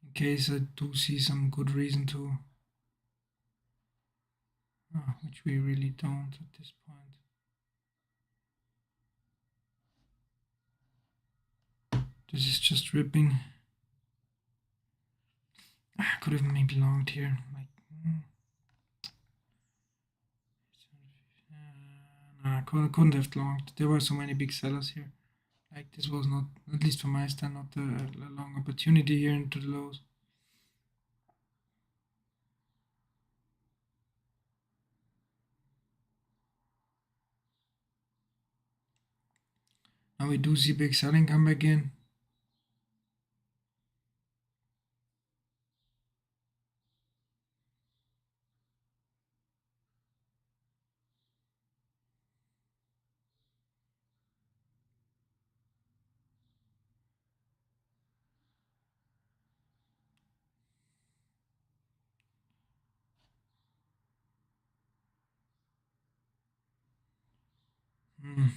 In case I do see some good reason to. Which we really don't at this point. This is just ripping. I could have maybe longed here. Like, no, I couldn't have longed. There were so many big sellers here. Like this was not, at least from my stand, not a long opportunity here into the lows. Now we do see big selling come back in. Hmm.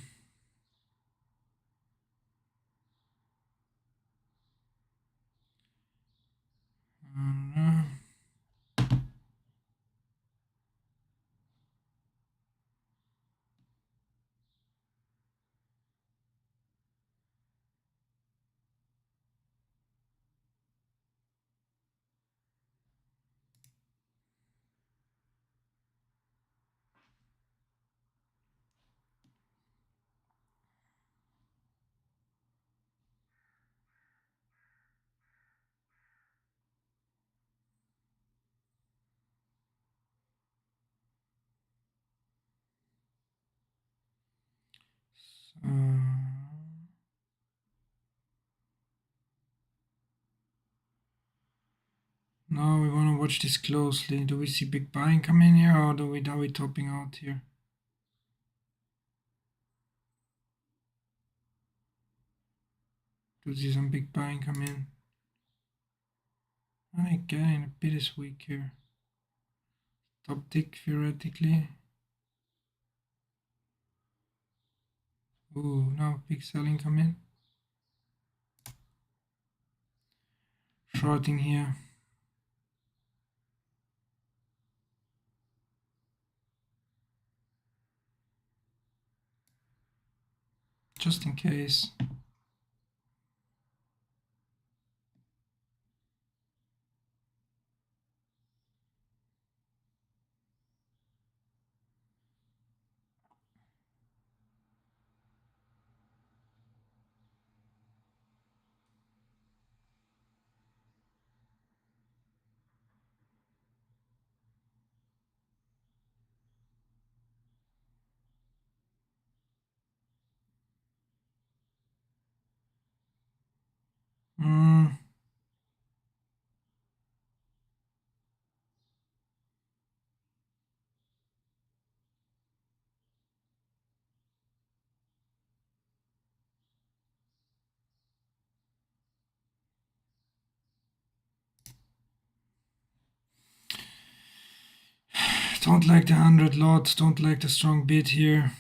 Uh, now we want to watch this closely. Do we see big buying come in here, or are we topping out here? Do we see some big buying come in? Again, a bit is weak here. Top tick theoretically. Ooh, now big selling come in. Shorting here. Just in case. Mm, don't like the 100 lots, don't like the strong bid here.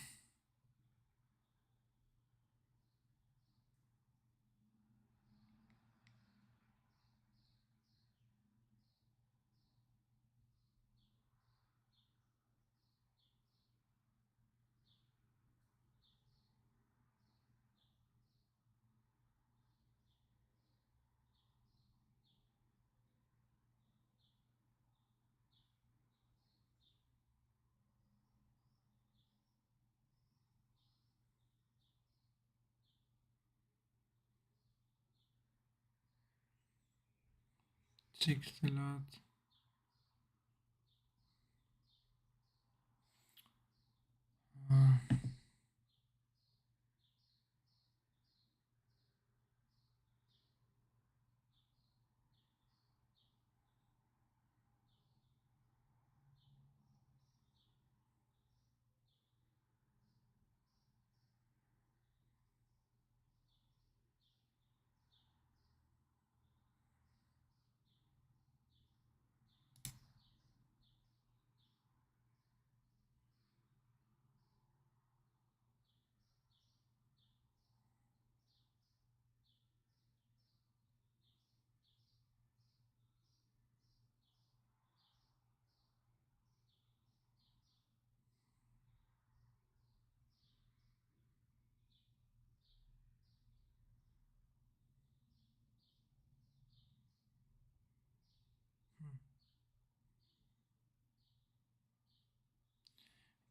Six a lot. Uh,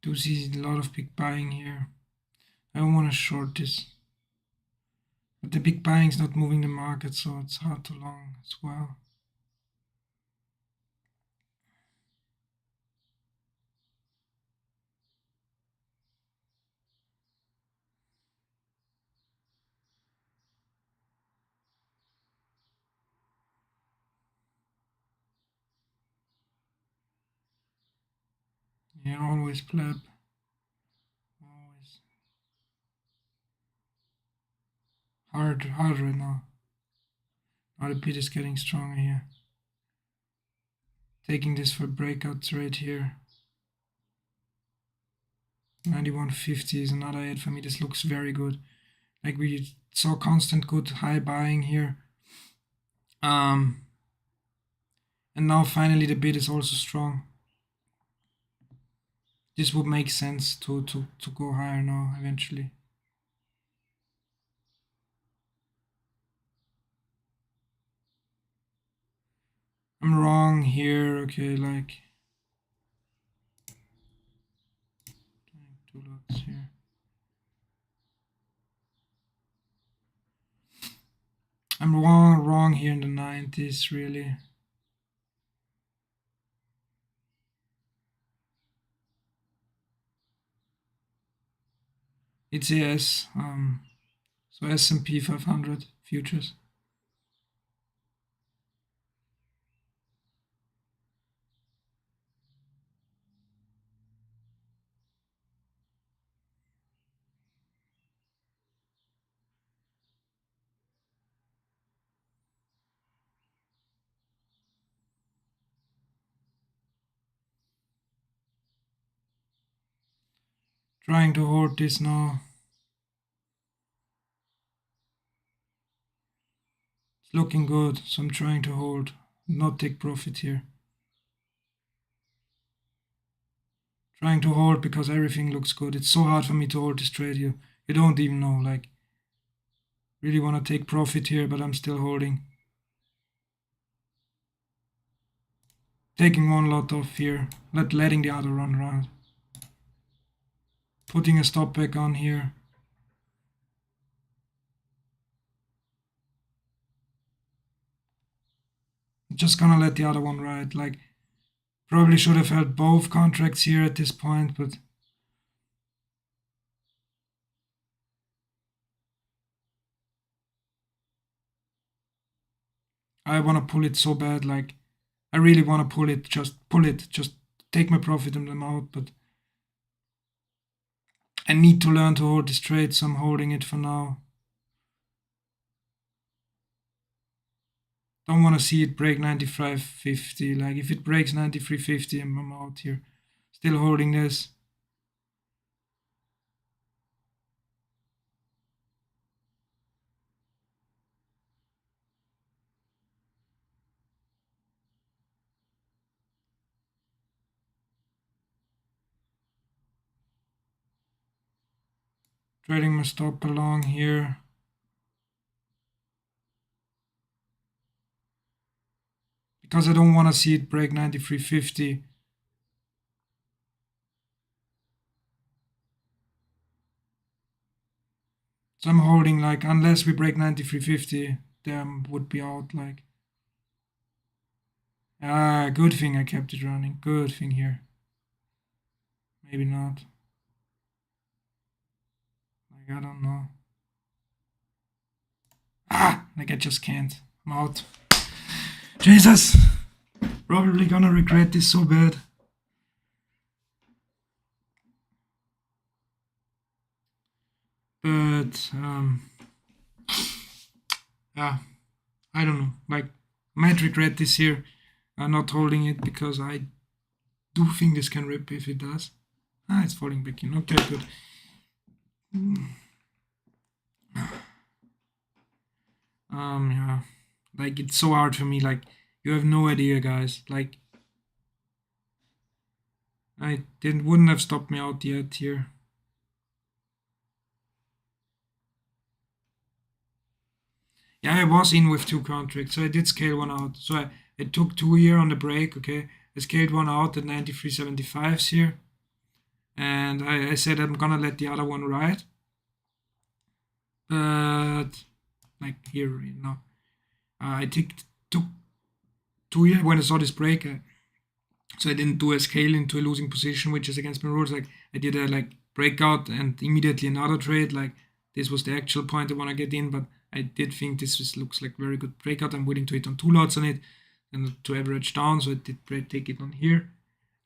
do see a lot of big buying here. I don't want to short this. But the big buying is not moving the market, so it's hard to long as well. Yeah, always pleb. Always. Hard right now. Now the bid is getting stronger here. Taking this for breakouts right here. 91.50 is another hit for me. This looks very good. Like we saw constant good high buying here. And now finally the bid is also strong. This would make sense to go higher now eventually. I'm wrong here, okay, like 2 lots here. I'm wrong here in the 90s, really. It's ES, so S&P 500 futures. Trying to hold this now. It's looking good, so I'm trying to hold, not take profit here. Trying to hold because everything looks good. It's so hard for me to hold this trade. You don't even know, like, really want to take profit here, but I'm still holding. Taking one lot off here, letting the other run around. Putting a stop back on here. Just gonna let the other one ride. Like, probably should have held both contracts here at this point, but I want to pull it so bad. Like, I really want to pull it. Just pull it. Just take my profit and I'm out. But I need to learn to hold this trade, so I'm holding it for now. Don't want to see it break 95.50. Like, if it breaks 93.50, I'm out here. Still holding this. Trading my stop along here. Because I don't want to see it break 93.50. So I'm holding, like, unless we break 93.50, then would be out, like. Good thing I kept it running. Good thing here. Maybe not. Like, I don't know. Like, I just can't. I'm out. Jesus! Probably gonna regret this so bad. But, yeah, I don't know. Like, might regret this here. Not holding it because I do think this can rip if it does. It's falling back in. Okay, good. Yeah, like, it's so hard for me. Like, you have no idea, guys. Like, wouldn't have stopped me out yet here. Yeah, I was in with 2 contracts, so I did scale one out. So I took 2 here on the break, okay? I scaled one out at 93.75s here. and I said I'm gonna let the other one ride, but like here, I took 2 years when I saw this break. So I didn't do a scale into a losing position, which is against my rules. Like I did a like breakout and immediately another trade. Like this was the actual point I want to get in, but I did think looks like very good breakout. I'm willing to hit on 2 lots on it and to average down. So I did take it on here,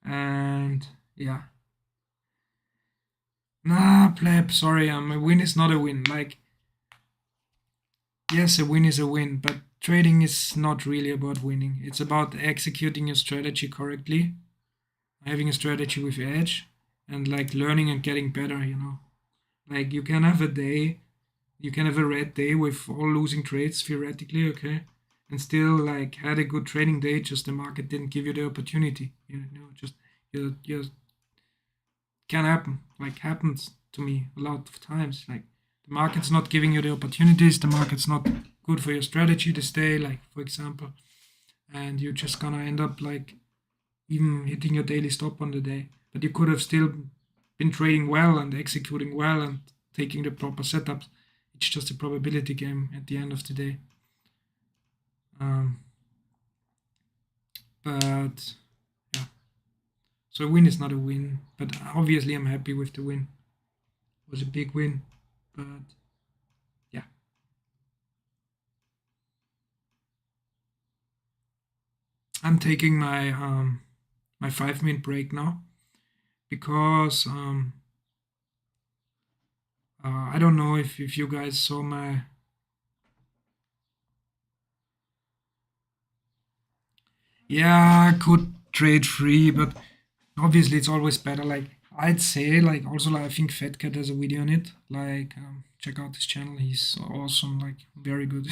and yeah. Nah, pleb. Sorry, a win is not a win. Like yes, a win is a win, but trading is not really about winning. It's about executing your strategy correctly, having a strategy with edge, and like learning and getting better. Like you can have a day, you can have a red day with all losing trades theoretically, okay, and still like had a good trading day, just the market didn't give you the opportunity. Just you can happen. Like happens to me a lot of times. Like the market's not giving you the opportunities, the market's not good for your strategy this day, like for example, and you're just gonna end up like even hitting your daily stop on the day. But you could have still been trading well and executing well and taking the proper setups. It's just a probability game at the end of the day. Um, but yeah, so a win is not a win. But obviously, I'm happy with the win. It was a big win, but yeah. I'm taking my 5 minute break now because I don't know if you guys saw my. Yeah, I could trade free, but obviously it's always better. Like I'd say, like also like I think Fat Cat has a video on it. Like check out his channel. He's awesome. Like very good.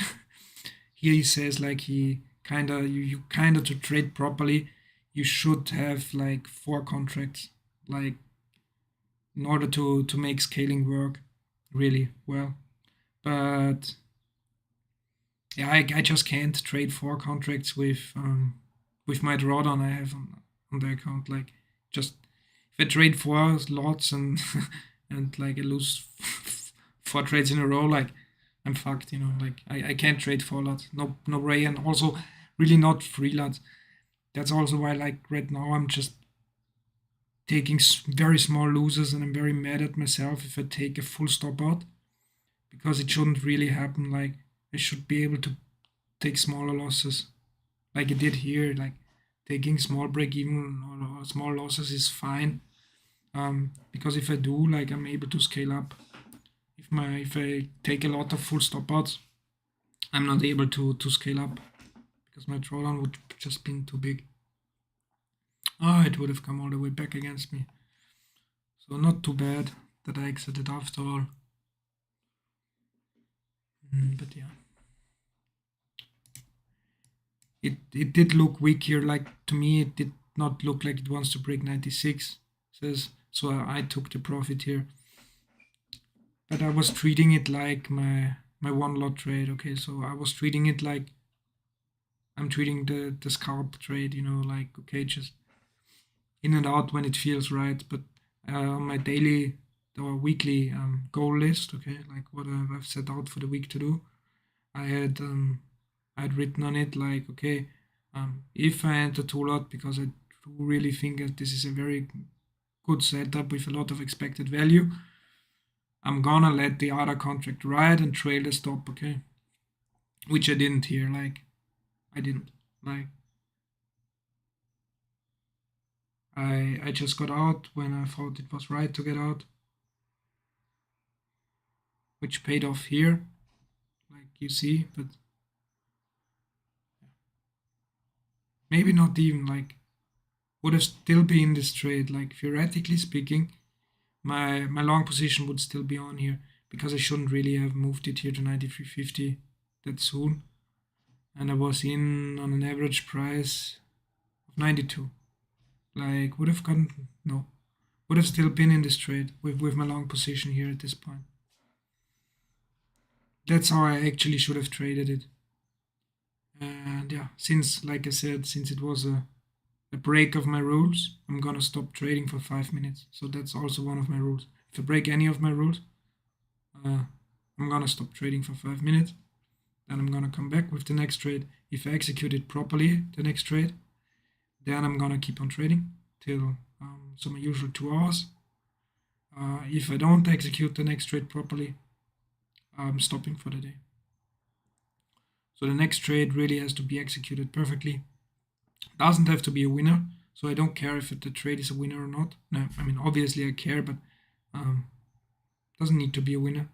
Here he says like he you kinda to trade properly, you should have like 4 contracts. Like in order to make scaling work really well. But yeah, I just can't trade 4 contracts with my drawdown I have on the account. Like just if I trade 4 lots and and like I lose 4 trades in a row, like I'm fucked. Like I can't trade 4 lots. No way, and also really not 3 lots. That's also why like right now I'm just taking very small losses, and I'm very mad at myself if I take a full stop out because it shouldn't really happen. Like I should be able to take smaller losses, like I did here. Like taking small break even or small losses is fine, because if I do, like I'm able to scale up. If I take a lot of full stop outs, I'm not able to scale up because my drawdown would just been too big. Oh, it would have come all the way back against me. So not too bad that I exited after all. But yeah. It did look weak here. Like to me, it did not look like it wants to break 96. Says so. I took the profit here, but I was treating it like my 1 lot trade. Okay, so I was treating it like I'm treating the scalp trade. Like okay, just in and out when it feels right. But on my daily or weekly goal list, okay, like what I've set out for the week to do, I had written on it like, okay, if I enter 2 lot because I do really think that this is a very good setup with a lot of expected value, I'm gonna let the other contract ride and trail the stop, okay? Which I didn't here, like I didn't. Like I just got out when I thought it was right to get out, which paid off here, like you see, but maybe not even like would have still been in this trade. Like theoretically speaking, my long position would still be on here because I shouldn't really have moved it here to 93.50 that soon, and I was in on an average price of 92. Like would have gotten no, would have still been in this trade with my long position here at this point. That's how I actually should have traded it. And yeah, since like I said, since it was a a break of my rules, I'm gonna stop trading for 5 minutes. So that's also one of my rules. If I break any of my rules, I'm gonna stop trading for 5 minutes. Then I'm gonna come back with the next trade. If I execute it properly, the next trade, then I'm gonna keep on trading till so my usual 2 hours. If I don't execute the next trade properly, I'm stopping for the day. So the next trade really has to be executed perfectly. Doesn't have to be a winner. So I don't care if the trade is a winner or not. No, I mean obviously I care, but doesn't need to be a winner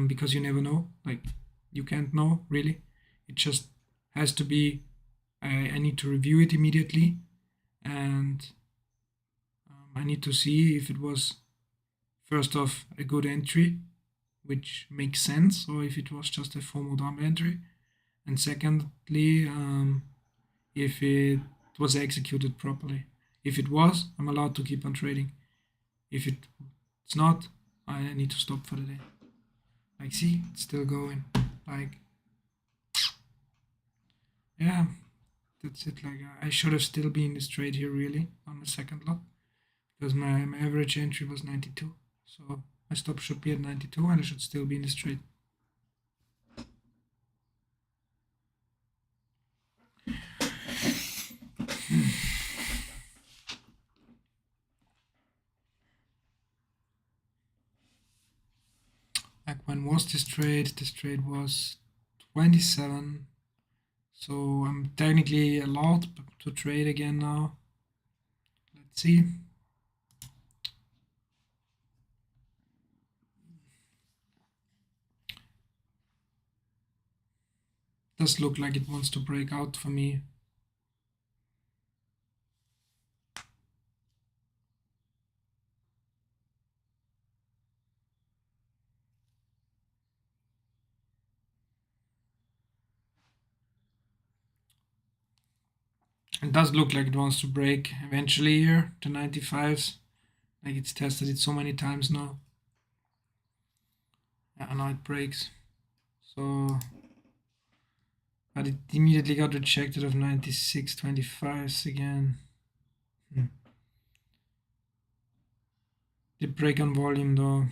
because you never know. Like you can't know really. It just has to be. I need to review it immediately, and I need to see if it was first off a good entry, which makes sense, or if it was just a FOMO dump entry, and secondly, if it was executed properly. If it was, I'm allowed to keep on trading. If it's not, I need to stop for the day. Like, see, it's still going. Like, yeah, that's it. Like, I should have still been in this trade here, really, on the second lot, because my average entry was 92. So my stop should be at 92, and I should still be in this trade. Like, when was this trade? This trade was 27. So I'm technically allowed to trade again now. Let's see. Does look like it wants to break out for me. It does look like it wants to break eventually here, the 95s. Like it's tested it so many times now. Yeah, now it breaks. So, but it immediately got rejected of 96.25s again. Did break on volume though.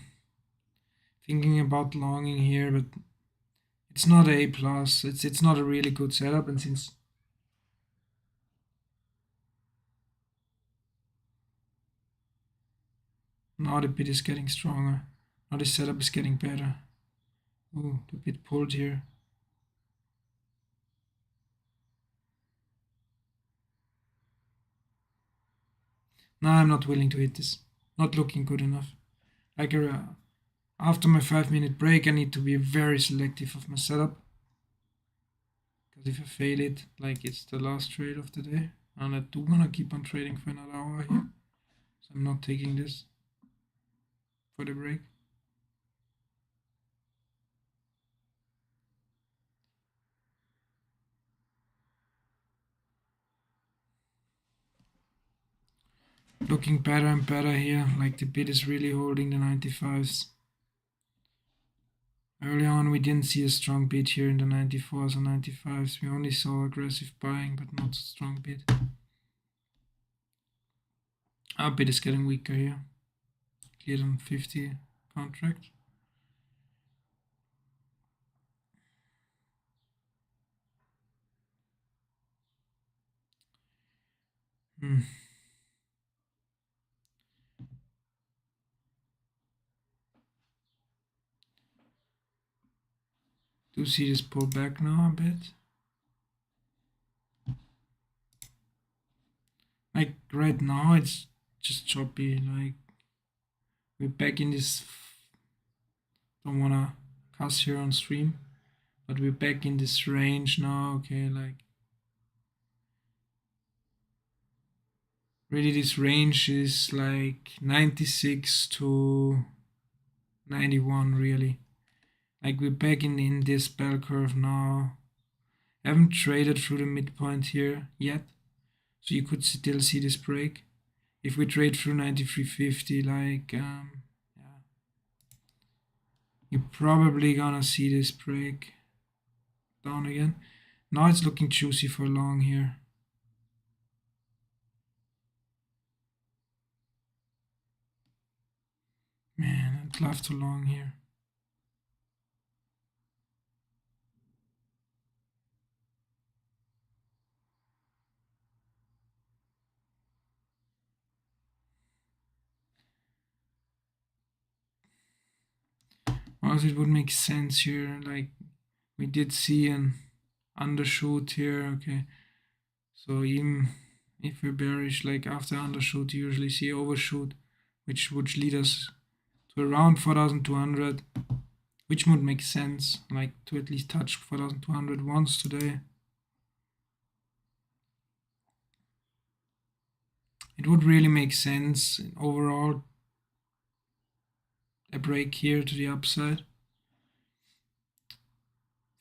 Thinking about longing here, but it's not A plus. It's not a really good setup, and since now the bid is getting stronger, now the setup is getting better. Ooh, the bid pulled here. No, I'm not willing to hit this. Not looking good enough. Like after my 5 minute break, I need to be very selective of my setup. Because if I fail it, like it's the last trade of the day, and I do wanna keep on trading for another hour here, so I'm not taking this for the break. Looking better and better here. Like the bid is really holding the 95s. Early on, we didn't see a strong bid here in the 94s and 95s. We only saw aggressive buying, but not a strong bid. Our bid is getting weaker here. Cleared on 50 contract. Do see this pull back now a bit. Like right now, it's just choppy. Like we're back in this. Don't wanna cuss here on stream, but we're back in this range now. Okay, like really, this range is like 96 to 91. Really, like we're back in this bell curve now. I haven't traded through the midpoint here yet, so you could still see this break. If we trade through 93.50, like yeah, you're probably gonna see this break down again. Now it's looking juicy for long here. would love to long here. Also, it would make sense here. Like we did see an undershoot here. Okay, so even if we're bearish, like after undershoot, you usually see overshoot, which would lead us to around 4,200, which would make sense, like to at least touch 4,200 once today. It would really make sense overall, a break here to the upside.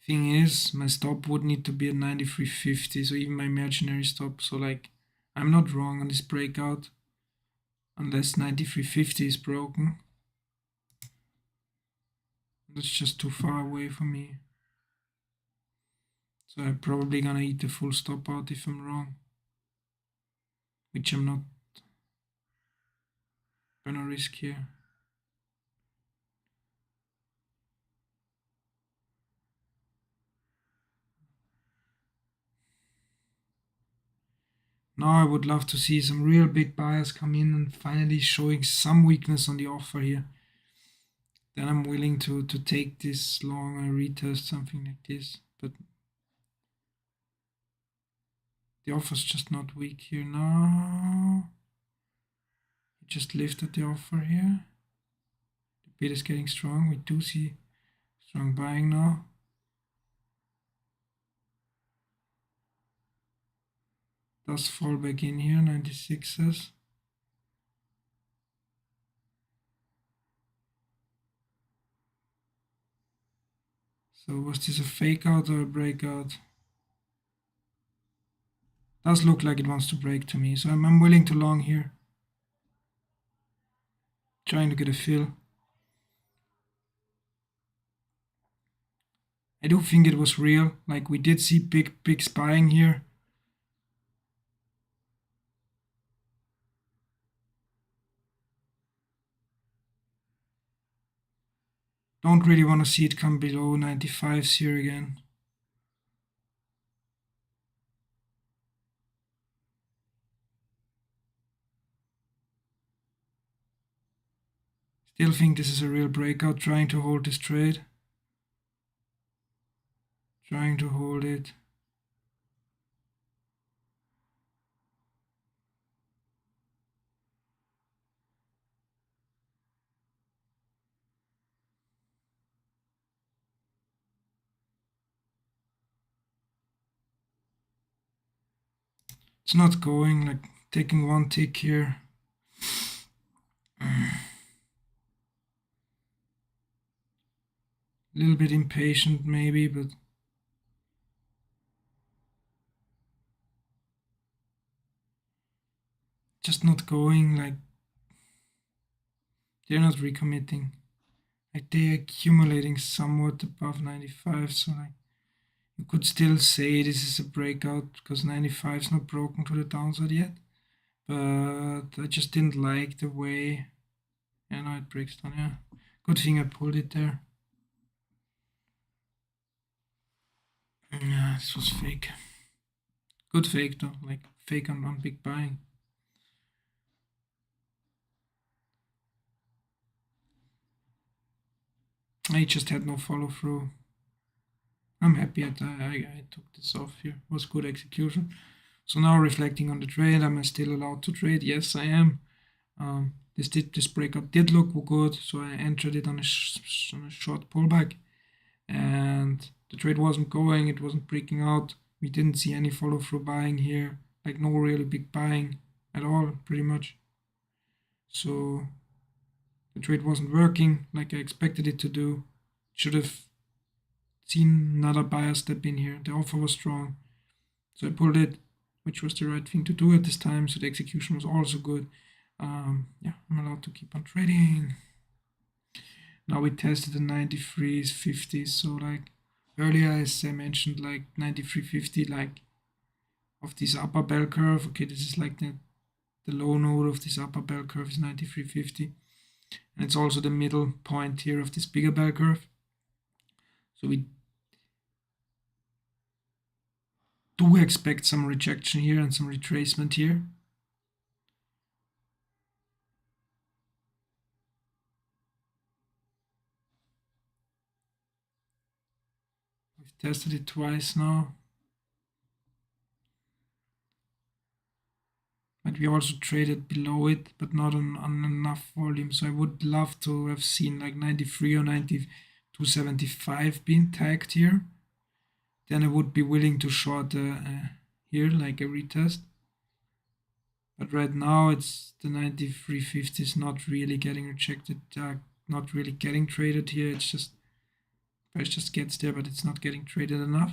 Thing is, my stop would need to be at 93.50, so even my imaginary stop. So like, I'm not wrong on this breakout, unless 93.50 is broken. That's just too far away for me. So I'm probably gonna eat the full stop out if I'm wrong, which I'm not gonna risk here. Now I would love to see some real big buyers come in and finally showing some weakness on the offer here. Then I'm willing to take this long and retest something like this. But the offer's just not weak here. No. It just lifted the offer here. The bid is getting strong. We do see strong buying now. Does fall back in here, 96s. So was this a fake out or a breakout? Does look like it wants to break to me, so I'm willing to long here. Trying to get a fill. I do think it was real, like we did see big buying here. Don't really want to see it come below 95s here again. Still think this is a real breakout, trying to hold this trade. Trying to hold it. It's not going, like taking one tick here. A little bit impatient maybe, but just not going. Like they're not recommitting. Like they're accumulating somewhat above 95, so like you could still say this is a breakout because 95 is not broken to the downside yet. But I just didn't like the way. Yeah, now it breaks down. Yeah, good thing I pulled it there. Yeah, this was fake. Good fake though, like fake on big buying. I just had no follow through. I'm happy I took this off here. It was good execution. So now reflecting on the trade, am I still allowed to trade? Yes, I am. This breakout did look good, so I entered it on a short pullback, and the trade wasn't going. It wasn't breaking out. We didn't see any follow through buying here, like no really big buying at all, pretty much. So the trade wasn't working like I expected it to do. Should have seen another buyer step in here. The offer was strong, so I pulled it, which was the right thing to do at this time. So the execution was also good. Yeah, I'm allowed to keep on trading. Now we tested the 93s, 50s. So like earlier, as I mentioned, like 93.50, like of this upper bell curve. Okay, this is like the low node of this upper bell curve is 93.50. And it's also the middle point here of this bigger bell curve. So we do expect some rejection here and some retracement here. We've tested it twice now. But we also traded below it, but not on enough volume. So I would love to have seen like 93 or 92.75 being tagged here. Then I would be willing to short here, like a retest. But right now it's the 93.50 is not really getting rejected, not really getting traded here. It's just price just gets there, but it's not getting traded enough.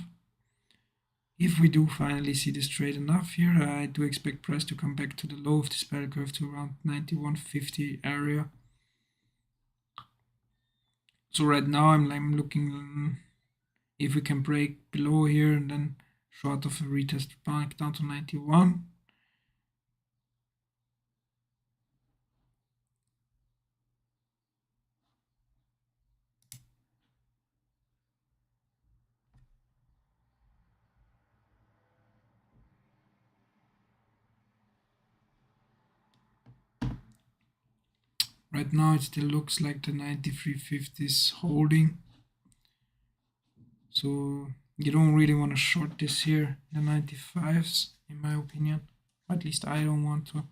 If we do finally see this trade enough here, I do expect price to come back to the low of this bell curve to around 91.50 area. So right now I'm looking if we can break below here and then short of a retest back down to 91. Right now it still looks like the 93.50 is holding. So you don't really want to short this here, the 95s, in my opinion. At least I don't want to.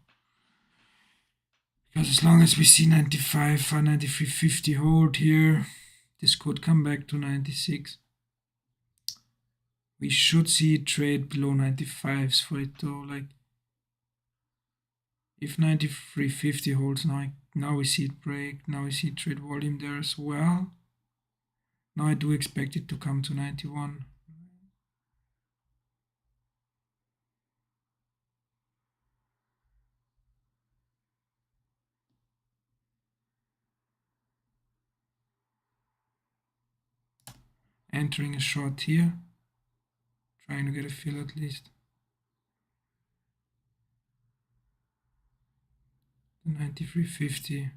Because as long as we see 95 or 93.50 hold here, this could come back to 96. We should see it trade below 95s for it though. Like if 93.50 holds now we see it break. Now we see trade volume there as well. Now I do expect it to come to 91. Entering a short here. Trying to get a fill at least. The 93.50.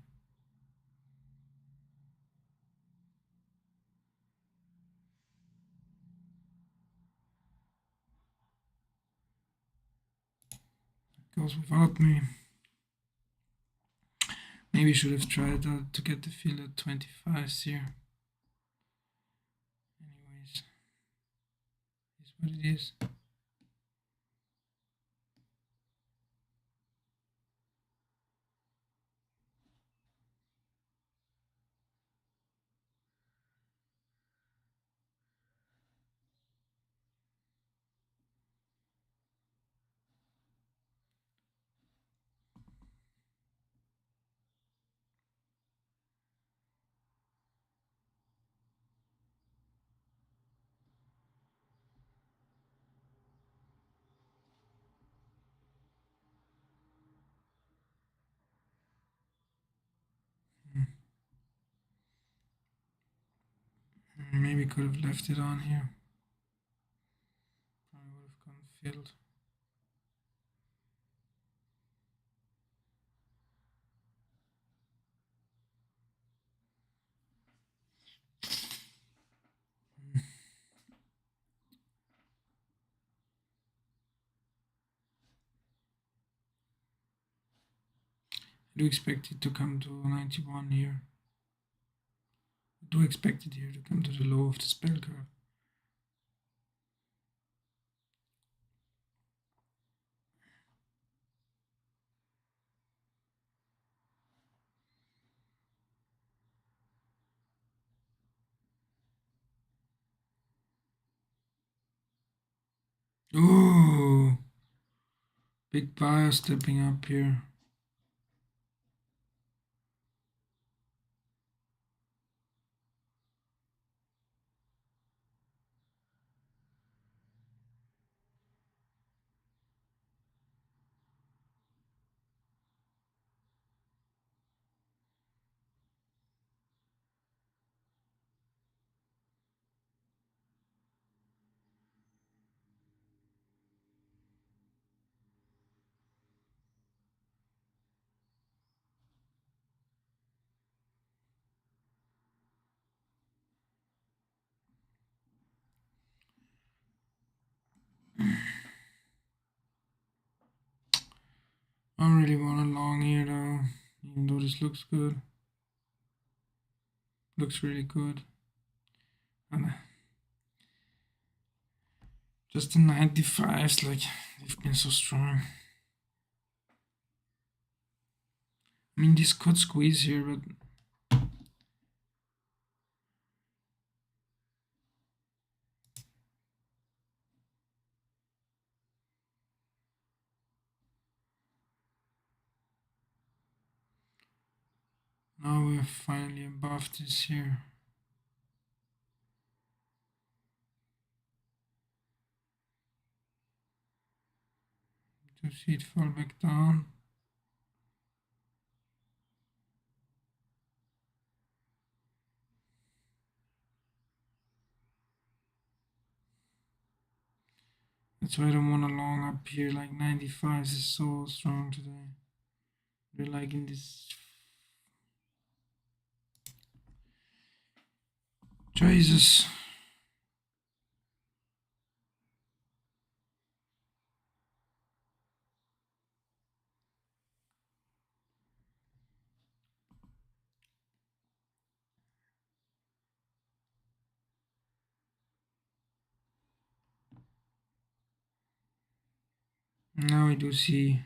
Goes without me. Maybe should have tried to get the fill at 25s here. Anyways, is what it is. Maybe could have left it on here. Probably would have gone filled. I do expect it to come to 91 here. I do expect it here to come to the low of the spell curve. Oh, big buyer stepping up here. Don't really want a long here though, even though this looks good. Looks really good. And just the 95s, like, they've been so strong. I mean, this could squeeze here, but now we're finally above this here. To see it fall back down. That's why I don't want a long up here, like 95 is so strong today. We're like in this. Jesus. Now I do see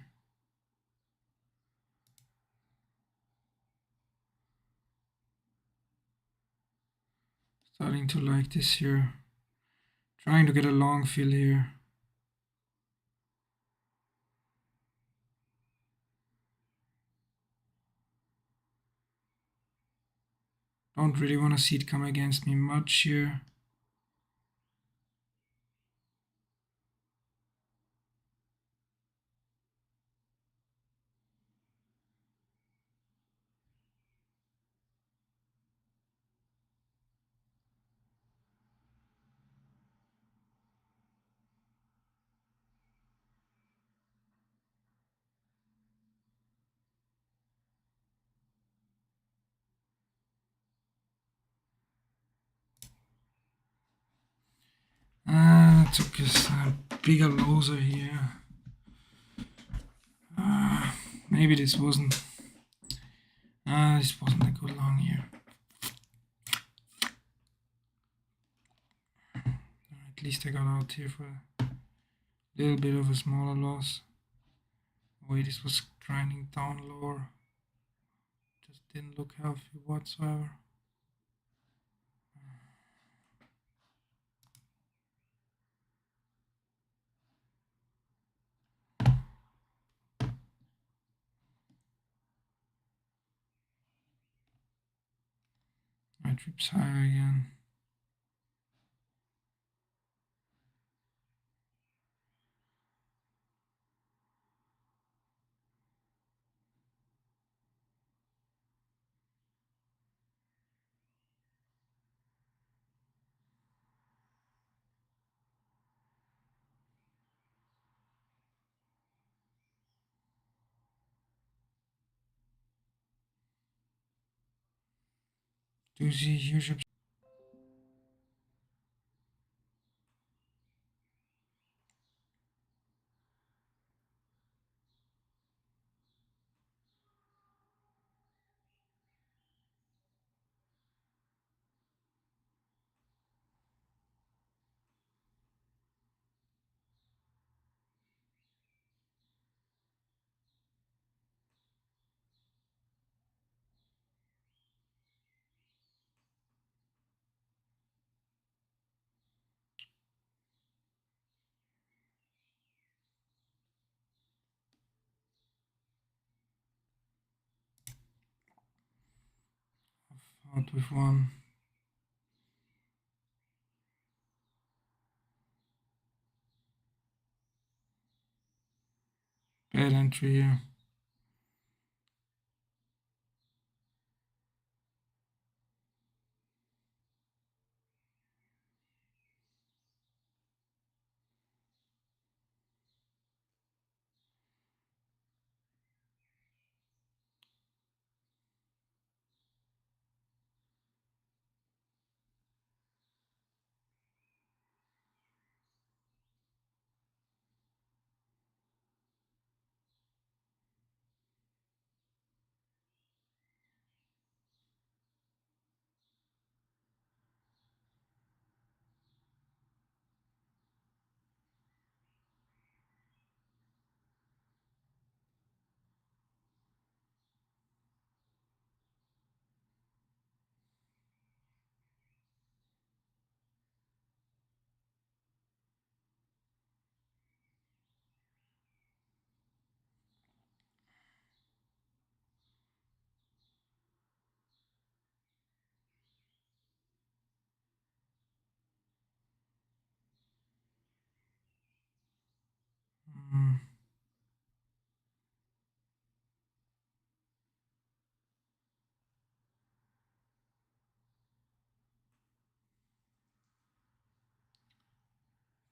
starting to like this here. Trying to get a long fill here. Don't really want to see it come against me much here. Took us a bigger loser here. Maybe this wasn't a good long here. At least I got out here for a little bit of a smaller loss. The way this was grinding down lower just didn't look healthy whatsoever. My trips higher again. Do see huge out with one. Bad entry here.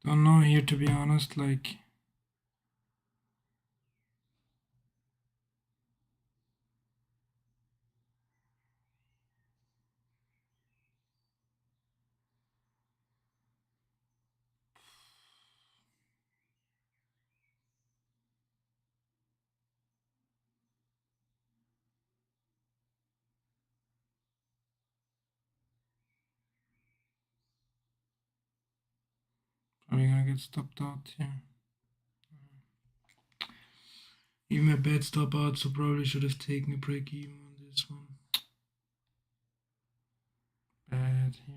Don't know here, to be honest, like. Probably gonna get stopped out here. Even a bad stop out, so probably should have taken a break even on this one. Bad here.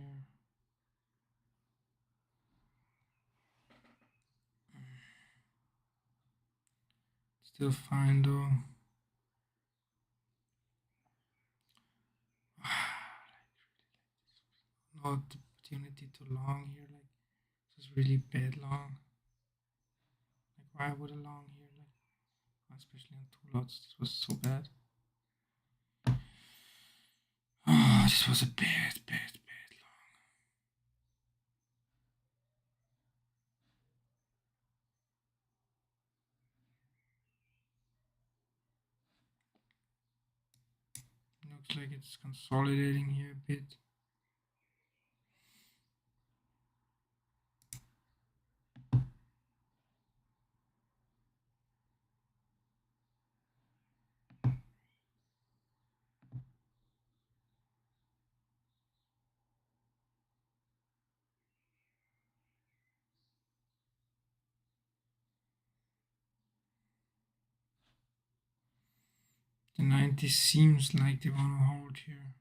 Still fine though. Not the opportunity too long here. Like this is really bad long. Like why would a long here? Like especially on two lots, this was so bad. Oh, this was a bad long. Looks like it's consolidating here a bit. The 90 seems like they want to hold here.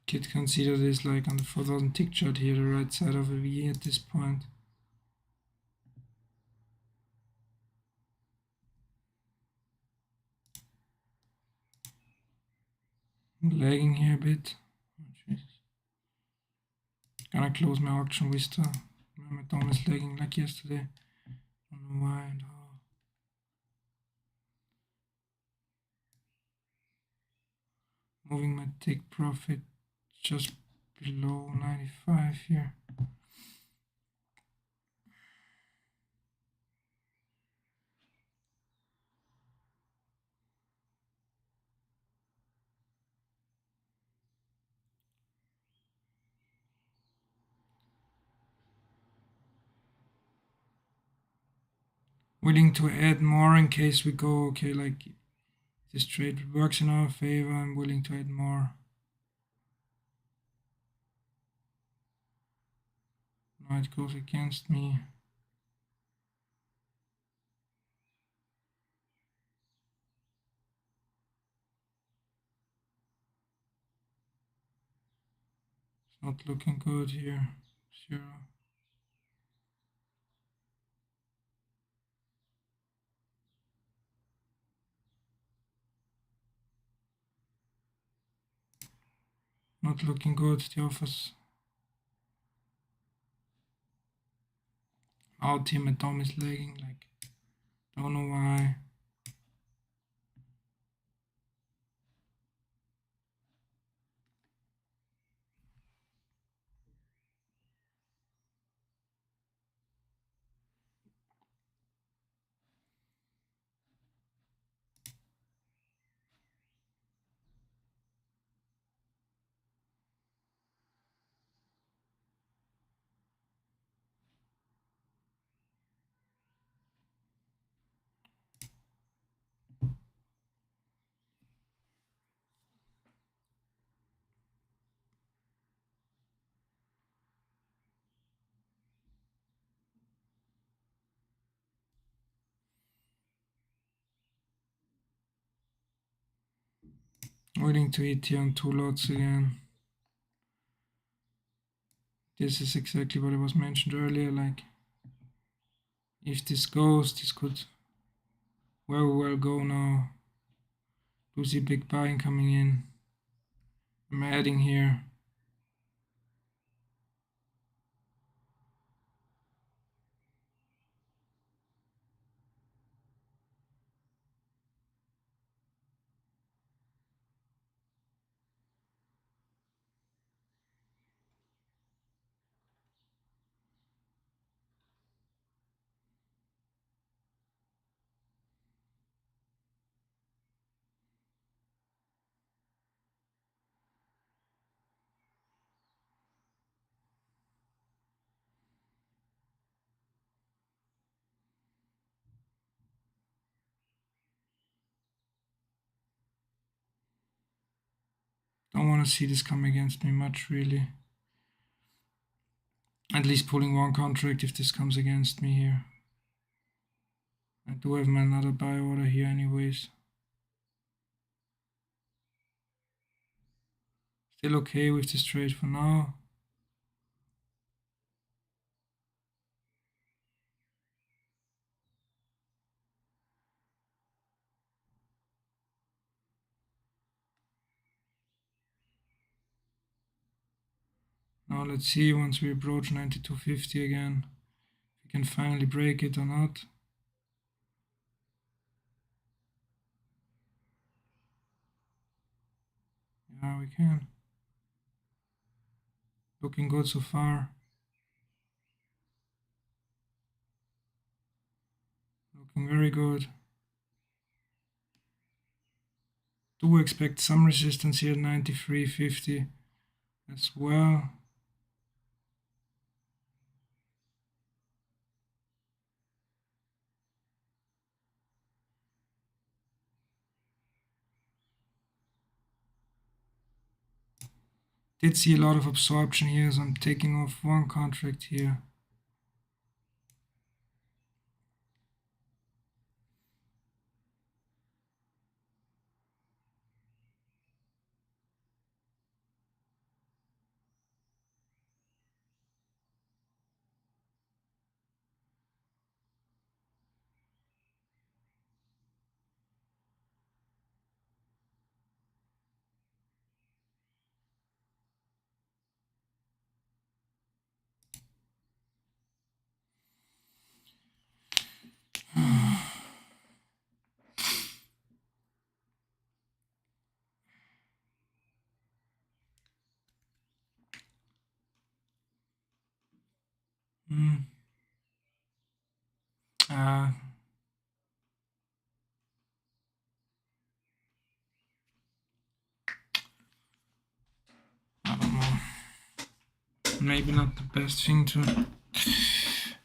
Could consider this like on the 4000 tick chart here, the right side of a V at this point. I'm lagging here a bit. Oh, gonna close my auction vista. My thumb is lagging like yesterday. Don't know why and how. Moving my take profit just below 95 here. Willing to add more in case we go, okay, like this trade works in our favor. I'm willing to add more. Now it goes against me. It's not looking good here. Sure. Not looking good, the offers. Our team at Dom is lagging, like, don't know why. Willing to hit here on 2 lots again. This is exactly what I was mentioned earlier, like if this goes, this could very well go now. Do see big buying coming in. I'm adding here. Don't want to see this come against me much, really. At least pulling one contract if this comes against me here. I do have my another buy order here anyways. Still okay with this trade for now. Now let's see once we approach 92.50 again, if we can finally break it or not. Yeah, we can. Looking good so far. Looking very good. Do expect some resistance here at 93.50 as well. Did see a lot of absorption here, so I'm taking off one contract here. Hmm. Uh, I don't know. Maybe not the best thing to.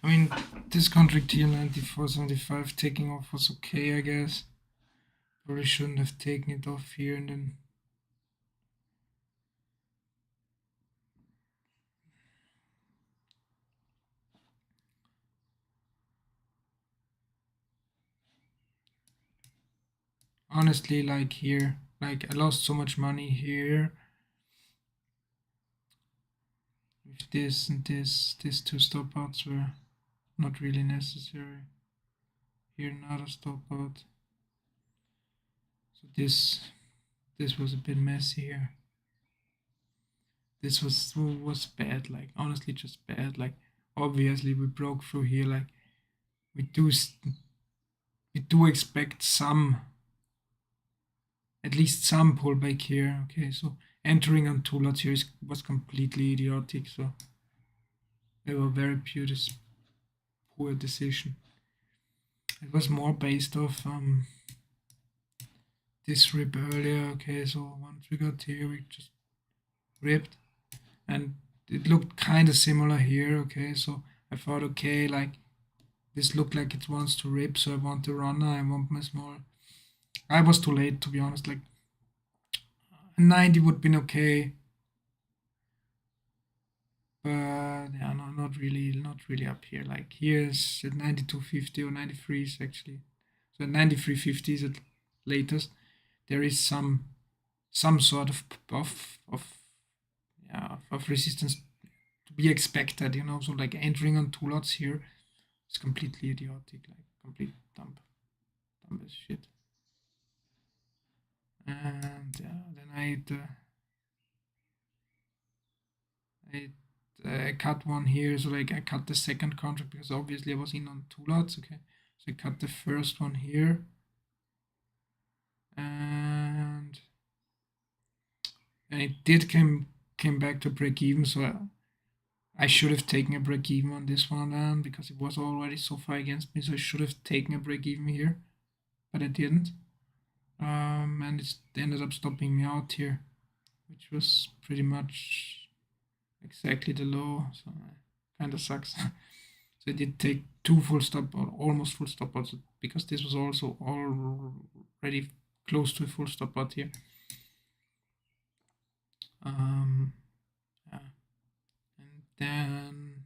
I mean, this contract here, 94.75, taking off was okay, I guess. Probably shouldn't have taken it off here and then. Honestly, like here, like I lost so much money here. With this and this, these two stop outs were not really necessary. Here another stop out. So this was a bit messy here. This was bad, like honestly just bad. Like obviously we broke through here. Like we do expect some, at least some pullback here. Okay, so entering on 2 lots here was completely idiotic. So they were very poor decision. It was more based off this rip earlier. Okay, so once we got here, we just ripped, and it looked kind of similar here. Okay, so I thought, okay, like this looked like it wants to rip, so I want the runner. I want my small. I was too late, to be honest. Like 90 would have been okay, but yeah, no, not really up here. Like here's at 92.50 or 93 is actually. So at 93.50 is at latest. There is some some sort of yeah of resistance to be expected, you know. So like entering on two lots here is completely idiotic, like complete dumb as shit. And yeah, then I cut one here, so like I cut the second contract because obviously I was in on two lots. Okay, so I cut the first one here, and it did came back to break even. So I should have taken a break even on this one then because it was already so far against me. So I should have taken a break even here, but I didn't. And it ended up stopping me out here, which was pretty much exactly the low. So kind of sucks. So I did take two full stop or almost full stop outs because this was also already close to a full stop out here. Yeah. And then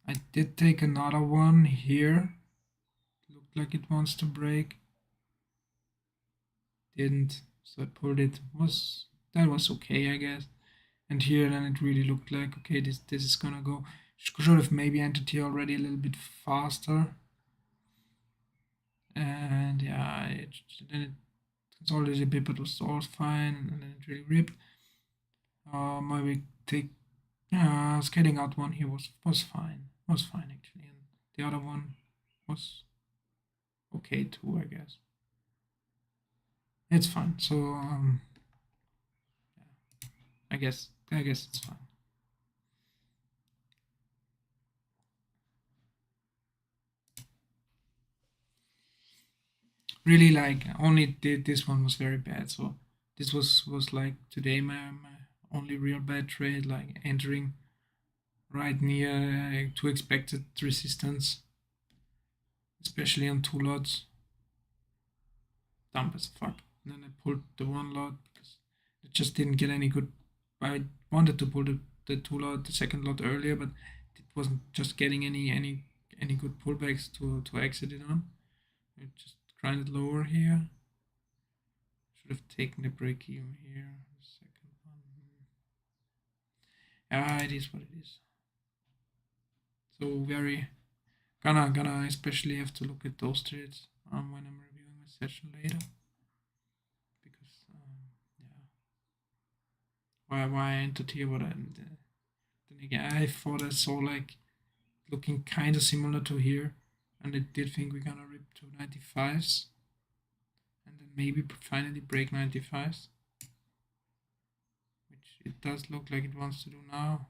I did take another one here. Looked like it wants to break. Didn't. So I pulled it. That was okay, I guess. And here then it really looked like okay, this is gonna go. Should have maybe entered here already a little bit faster. And yeah, then it consolidated a bit, but it was all fine, and then it really ripped. Maybe take skating out one here was fine. Was fine actually, and the other one was okay too, I guess. It's fine. So I guess it's fine. Really, like only this one was very bad. So this was like today my only real bad trade, like entering right near to expected resistance, especially on two lots. Dumb as fuck. And then I pulled the one lot because it just didn't get any good. I wanted to pull the two lot, the second lot earlier, but it wasn't just getting any good pullbacks to exit it on. I just grinded lower here. Should have taken the break even here. The second one. Ah, it is what it is. So very gonna especially have to look at those trades when I'm reviewing my session later. Because yeah, why I entered here? What then again I thought I saw like looking kind of similar to here, and I did think we're gonna rip to 95s, and then maybe finally break 95s, which it does look like it wants to do now.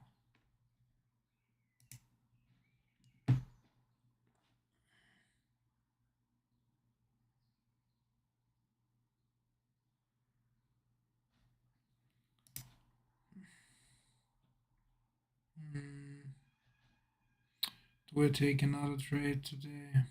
Do I take another trade today?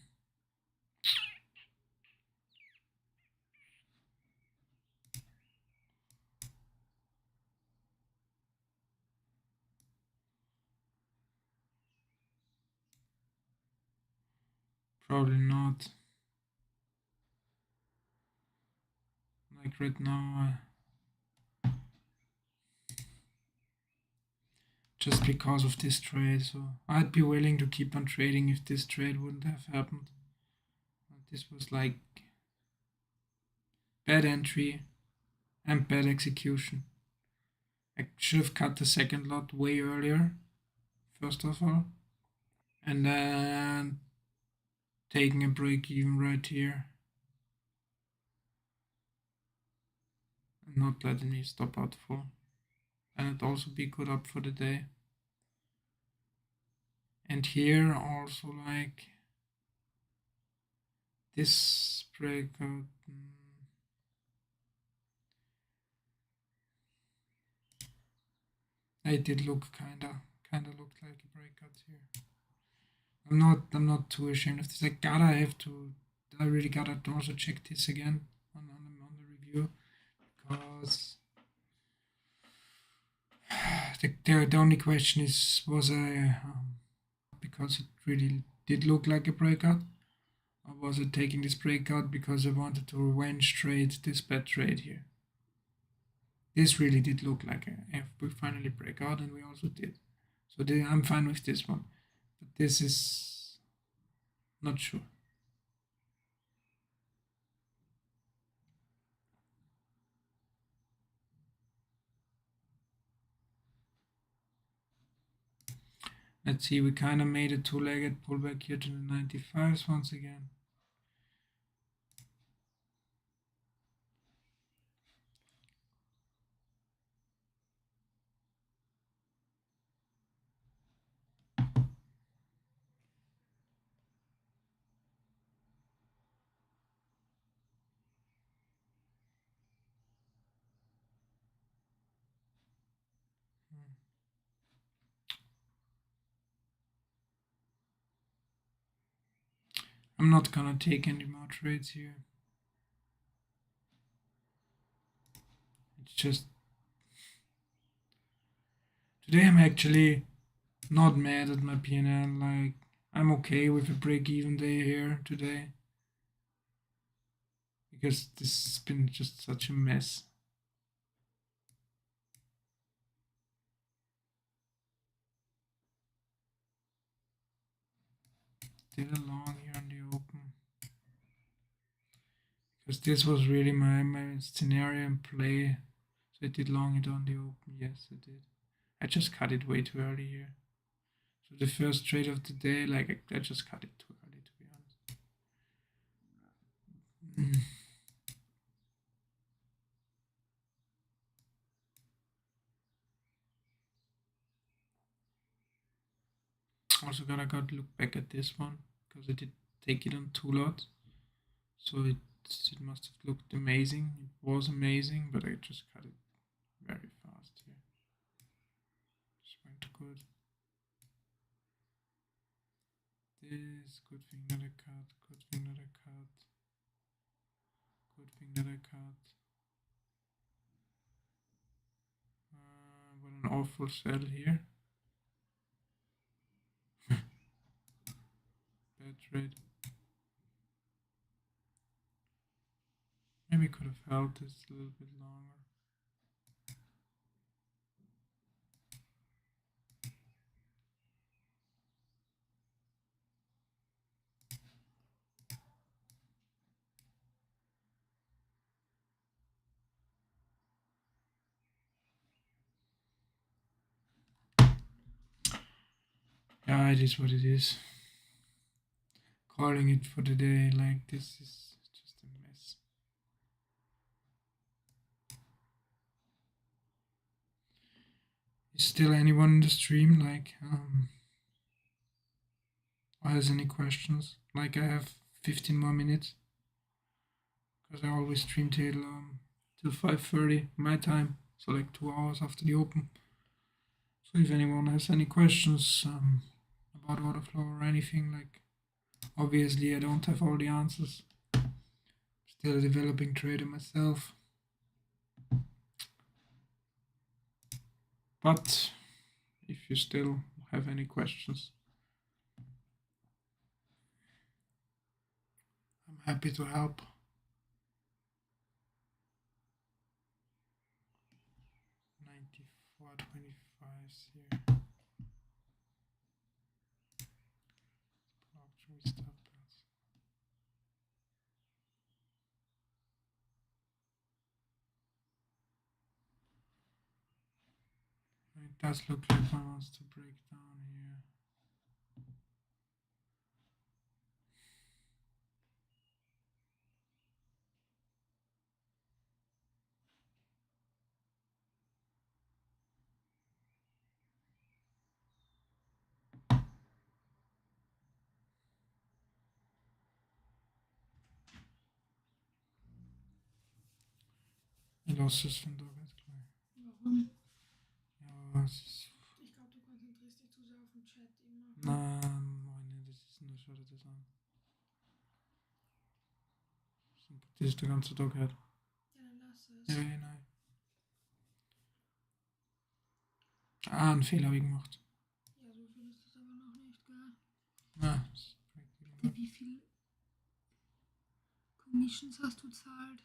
Probably not. Like right now, just because of this trade. So I'd be willing to keep on trading if this trade wouldn't have happened. But this was like bad entry and bad execution. I should have cut the second lot way earlier, first of all, and then taking a break even right here. And not letting me stop out full. And it'd also be good up for the day. And here also like this breakout. It did look kinda looked like a breakout here. I'm not too ashamed of this. I really gotta also check this again on the review because the only question is was I because it really did look like a breakout, Or was it taking this breakout because I wanted to revenge trade this bad trade here? This really did look like if we finally break out, and we also did. So I'm fine with this one. But this is not sure. Let's see, we kind of made a two-legged pullback here to the 95s once again. I'm not gonna take any more trades here. It's just today I'm actually not mad at my P&L. Like I'm okay with a break-even day here today because this has been just such a mess. Did a long here on the open because this was really my scenario in play. So I did long it on the open. Yes, I did. I just cut it way too early here. So the first trade of the day, like I just cut it too early, to be honest. Also gotta look back at this one because I did take it on 2 lots, so it must have looked amazing. It was amazing, but I just cut it very fast here. Just went good. This good thing that I cut. Good thing that I cut. Good thing that I cut. What an awful sell here. Bad trade. Maybe could have held this a little bit longer. Yeah, it is what it is. Calling it for the day like this is just a mess. Is still anyone in the stream like or has any questions? Like I have 15 more minutes because I always stream till 5:30 my time, so like 2 hours after the open. So if anyone has any questions about order flow or anything, like obviously I don't have all the answers. Still a developing trader myself. But if you still have any questions, I'm happy to help. 94.25 here. Stop this. It does look like one wants to break down here. Losses von da ganz klar. Warum? Ja, es ist. Ich glaube, du konzentrierst dich zu sehr auf den Chat immer. Nein, das ist nur, schau dir das an. Das ist der ganze Tag halt. Ja, dann lass es. Ja, nein. Ah, einen Fehler habe ich gemacht. Ja, so viel ist es aber noch nicht, gell? Na, Wie viel Commissions hast du zahlt?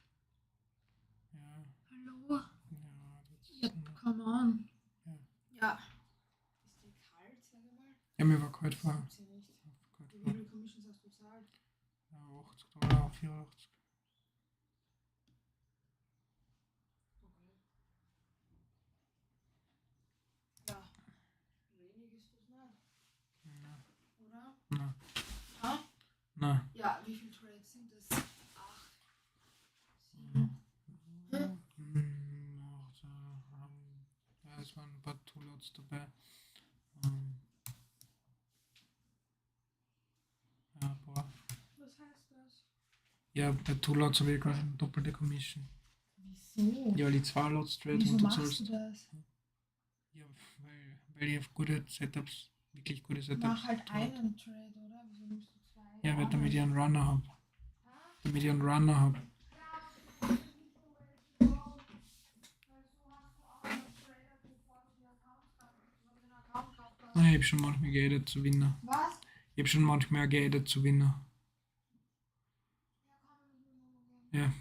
Ja, Hallo? ja, das Ja, come on. Ja. Ja. Ist dir kalt, sag mal? Ja, mir war kalt Das vorher. gibt's ja nicht. Kalt Wie vorher. viele Commissions hast du zahlt? Ja, 80 $, 84. Okay. Ja. Wenig ist das nicht. Ja. Oder? Na, Ah? na. Ja, wie viele Trades sind das? 8. 7. Ja, es waren ein paar Two-Lots dabei. Ähm, ja, boah. Was heißt das? Ja, bei Two-Lots habe ich quasi eine doppelte Commission. Wieso? Ja, weil die 2 Lots trade Wieso und du machst zahlst. du das? Ja, weil ich auf gute Setups, wirklich gute Setups. Mach halt trade. einen Trade, oder? Wieso musst du 2? Ja, weil damit ich haben? einen Runner habe. Damit ich einen Runner habe. Ich habe schon manchmal geedet zu Winner. Was? Ich habe schon manchmal geedet zu Winner. Ja.